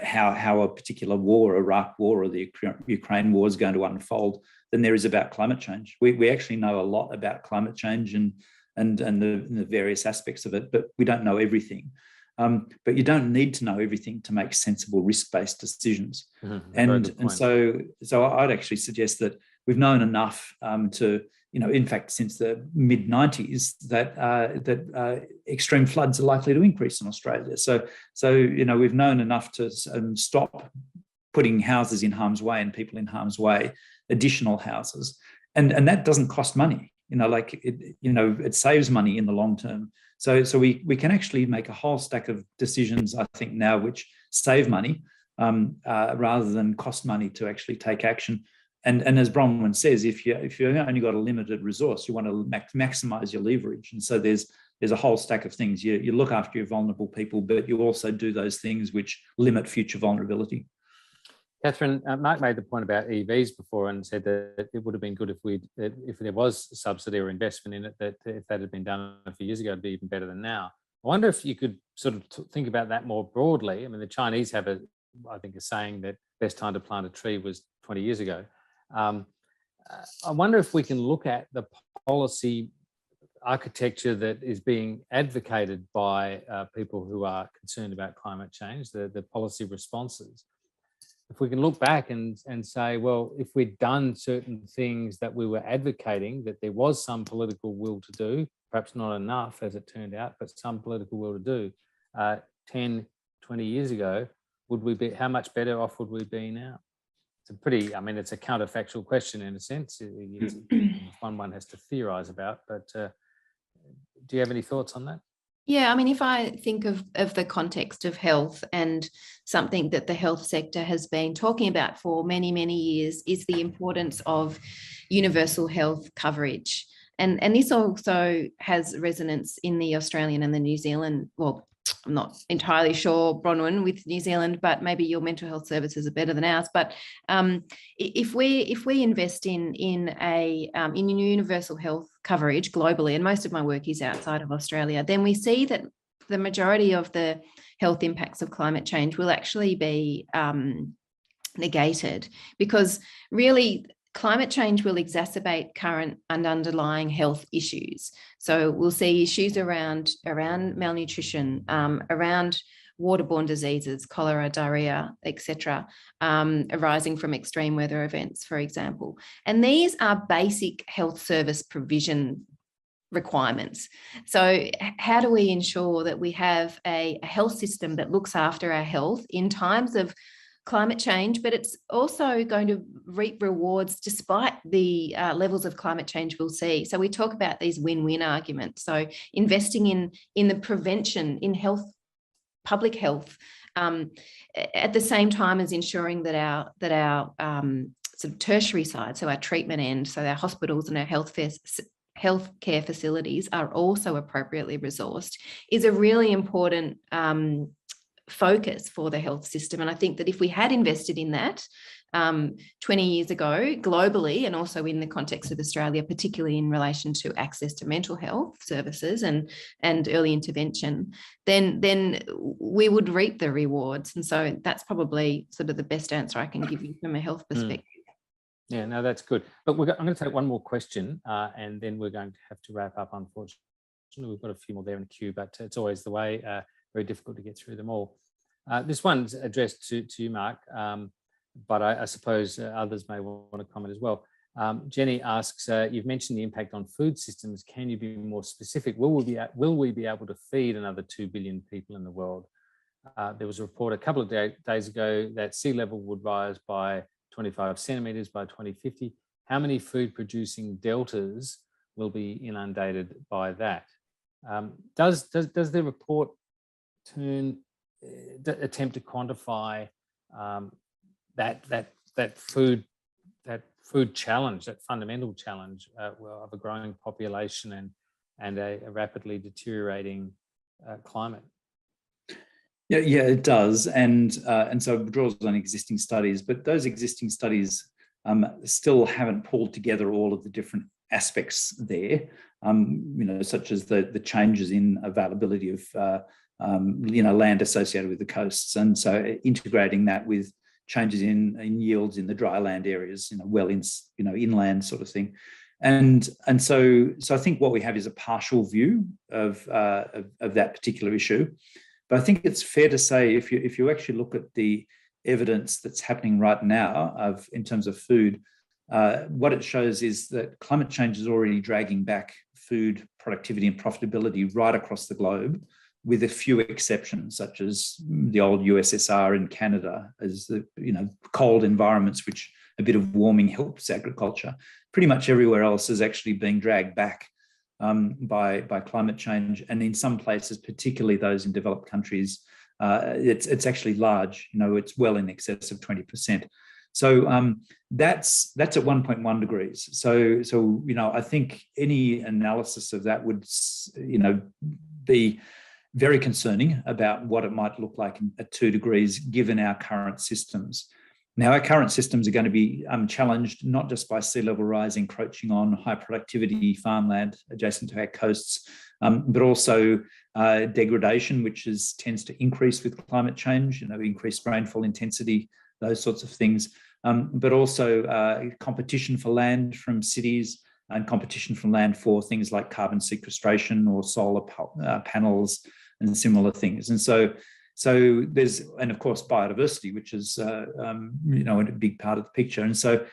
how a particular war, Iraq war or the Ukraine war, is going to unfold than there is about climate change. We actually know a lot about climate change and the various aspects of it, but we don't know everything. But you don't need to know everything to make sensible risk-based decisions. And so I'd actually suggest that we've known enough to, in fact, since the mid-90s, that extreme floods are likely to increase in Australia. So we've known enough to stop putting houses in harm's way and people in harm's way, additional houses, and that doesn't cost money. It saves money in the long term. So we can actually make a whole stack of decisions, I think, now which save money rather than cost money to actually take action. And as Bronwyn says, if you've only got a limited resource, you want to maximize your leverage. And so there's a whole stack of things. You look after your vulnerable people, but you also do those things which limit future vulnerability. Catherine, Mark made the point about EVs before and said that it would have been good if there was subsidy or investment in it, that if that had been done a few years ago, it'd be even better than now. I wonder if you could sort of think about that more broadly. I mean, the Chinese have a saying that best time to plant a tree was 20 years ago. I wonder if we can look at the policy architecture that is being advocated by people who are concerned about climate change, the policy responses. If we can look back and say, well, if we'd done certain things that we were advocating, that there was some political will to do, perhaps not enough as it turned out, but some political will to do 10, 20 years ago, how much better off would we be now? It's a counterfactual question in a sense. It's one has to theorize about, but do you have any thoughts on that? Yeah, if I think of the context of health, and something that the health sector has been talking about for many, many years is the importance of universal health coverage. And this also has resonance in the Australian and the New Zealand, well, I'm not entirely sure, Bronwyn, with New Zealand, but maybe your mental health services are better than ours. But if we invest in universal health coverage globally, and most of my work is outside of Australia, then we see that the majority of the health impacts of climate change will actually be negated, because really climate change will exacerbate current and underlying health issues. So we'll see issues around malnutrition, around waterborne diseases, cholera, diarrhea, etc., arising from extreme weather events, for example. And these are basic health service provision requirements. So how do we ensure that we have a health system that looks after our health in times of climate change, but it's also going to reap rewards despite the levels of climate change we'll see? So we talk about these win-win arguments. So investing in the prevention, in health, public health, at the same time as ensuring that our sort of tertiary side, so our treatment end, so our hospitals and our healthcare facilities are also appropriately resourced, is a really important focus for the health system. And I think that if we had invested in that 20 years ago globally, and also in the context of Australia, particularly in relation to access to mental health services and early intervention, then we would reap the rewards. And so that's probably sort of the best answer I can give you from a health perspective. Yeah, no, that's good. But I'm going to take one more question and then we're going to have to wrap up, unfortunately. We've got a few more there in the queue, but it's always the way. Very difficult to get through them all. This one's addressed to you, Mark, but I suppose others may want to comment as well. Jenny asks, you've mentioned the impact on food systems. Can you be more specific? Will we be able to feed another 2 billion people in the world? There was a report a couple of days ago that sea level would rise by 25 centimetres by 2050. How many food producing deltas will be inundated by that? Does the report attempt to quantify that food challenge, that fundamental challenge of a growing population and a rapidly deteriorating climate. Yeah, it does, and so it draws on existing studies, but those existing studies still haven't pulled together all of the different aspects there, such as the changes in availability of land associated with the coasts, and so integrating that with changes in yields in the dry land areas, inland sort of thing, and so I think what we have is a partial view of that particular issue. But I think it's fair to say, if you actually look at the evidence that's happening right now in terms of food, what it shows is that climate change is already dragging back food productivity and profitability right across the globe, with a few exceptions, such as the old USSR and Canada, as the cold environments, which a bit of warming helps agriculture. Pretty much everywhere else is actually being dragged back by climate change, and in some places, particularly those in developed countries, it's actually large. It's well in excess of 20%. So that's at 1.1 degrees. So I think any analysis of that would be very concerning about what it might look like at 2 degrees, given our current systems. Now, our current systems are going to be challenged not just by sea level rise encroaching on high productivity farmland adjacent to our coasts, but also degradation, which tends to increase with climate change, increased rainfall intensity, those sorts of things, but also competition for land from cities and competition from land for things like carbon sequestration or solar panels and similar things. And so there's, and of course, biodiversity, which is, a big part of the picture. And so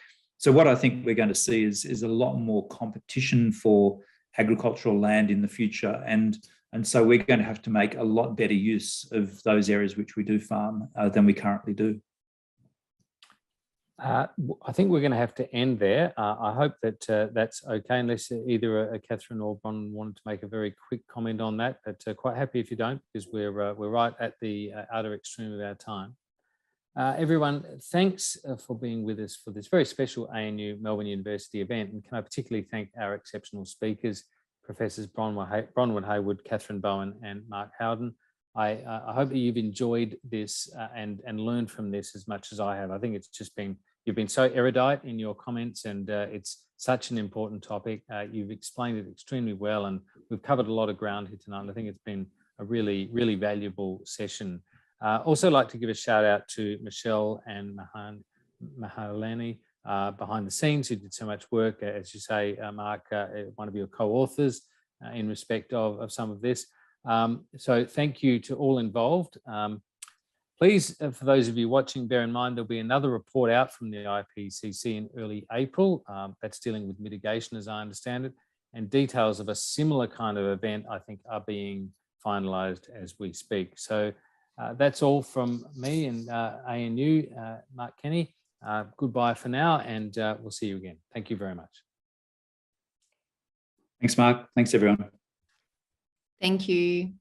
what I think we're going to see is a lot more competition for agricultural land in the future. And so we're going to have to make a lot better use of those areas which we do farm than we currently do. I think we're going to have to end there. I hope that that's okay, unless either Catherine or Bron wanted to make a very quick comment on that, but quite happy if you don't, because we're right at the outer extreme of our time. Everyone, thanks for being with us for this very special ANU Melbourne University event, and can I particularly thank our exceptional speakers, Professors Bronwyn Haywood, Catherine Bowen and Mark Howden. I hope that you've enjoyed this and learned from this as much as I have. I think it's just been, you've been so erudite in your comments, and it's such an important topic. You've explained it extremely well, and we've covered a lot of ground here tonight. And I think it's been a really, really valuable session. Also like to give a shout out to Michelle and Mahalani behind the scenes, who did so much work, as you say, Mark, one of your co-authors in respect of some of this. So thank you to all involved. Please, for those of you watching, bear in mind there'll be another report out from the IPCC in early April. That's dealing with mitigation, as I understand it, and details of a similar kind of event, I think, are being finalised as we speak. So that's all from me and ANU, Mark Kenny. Goodbye for now, and we'll see you again. Thank you very much. Thanks, Mark. Thanks, everyone. Thank you.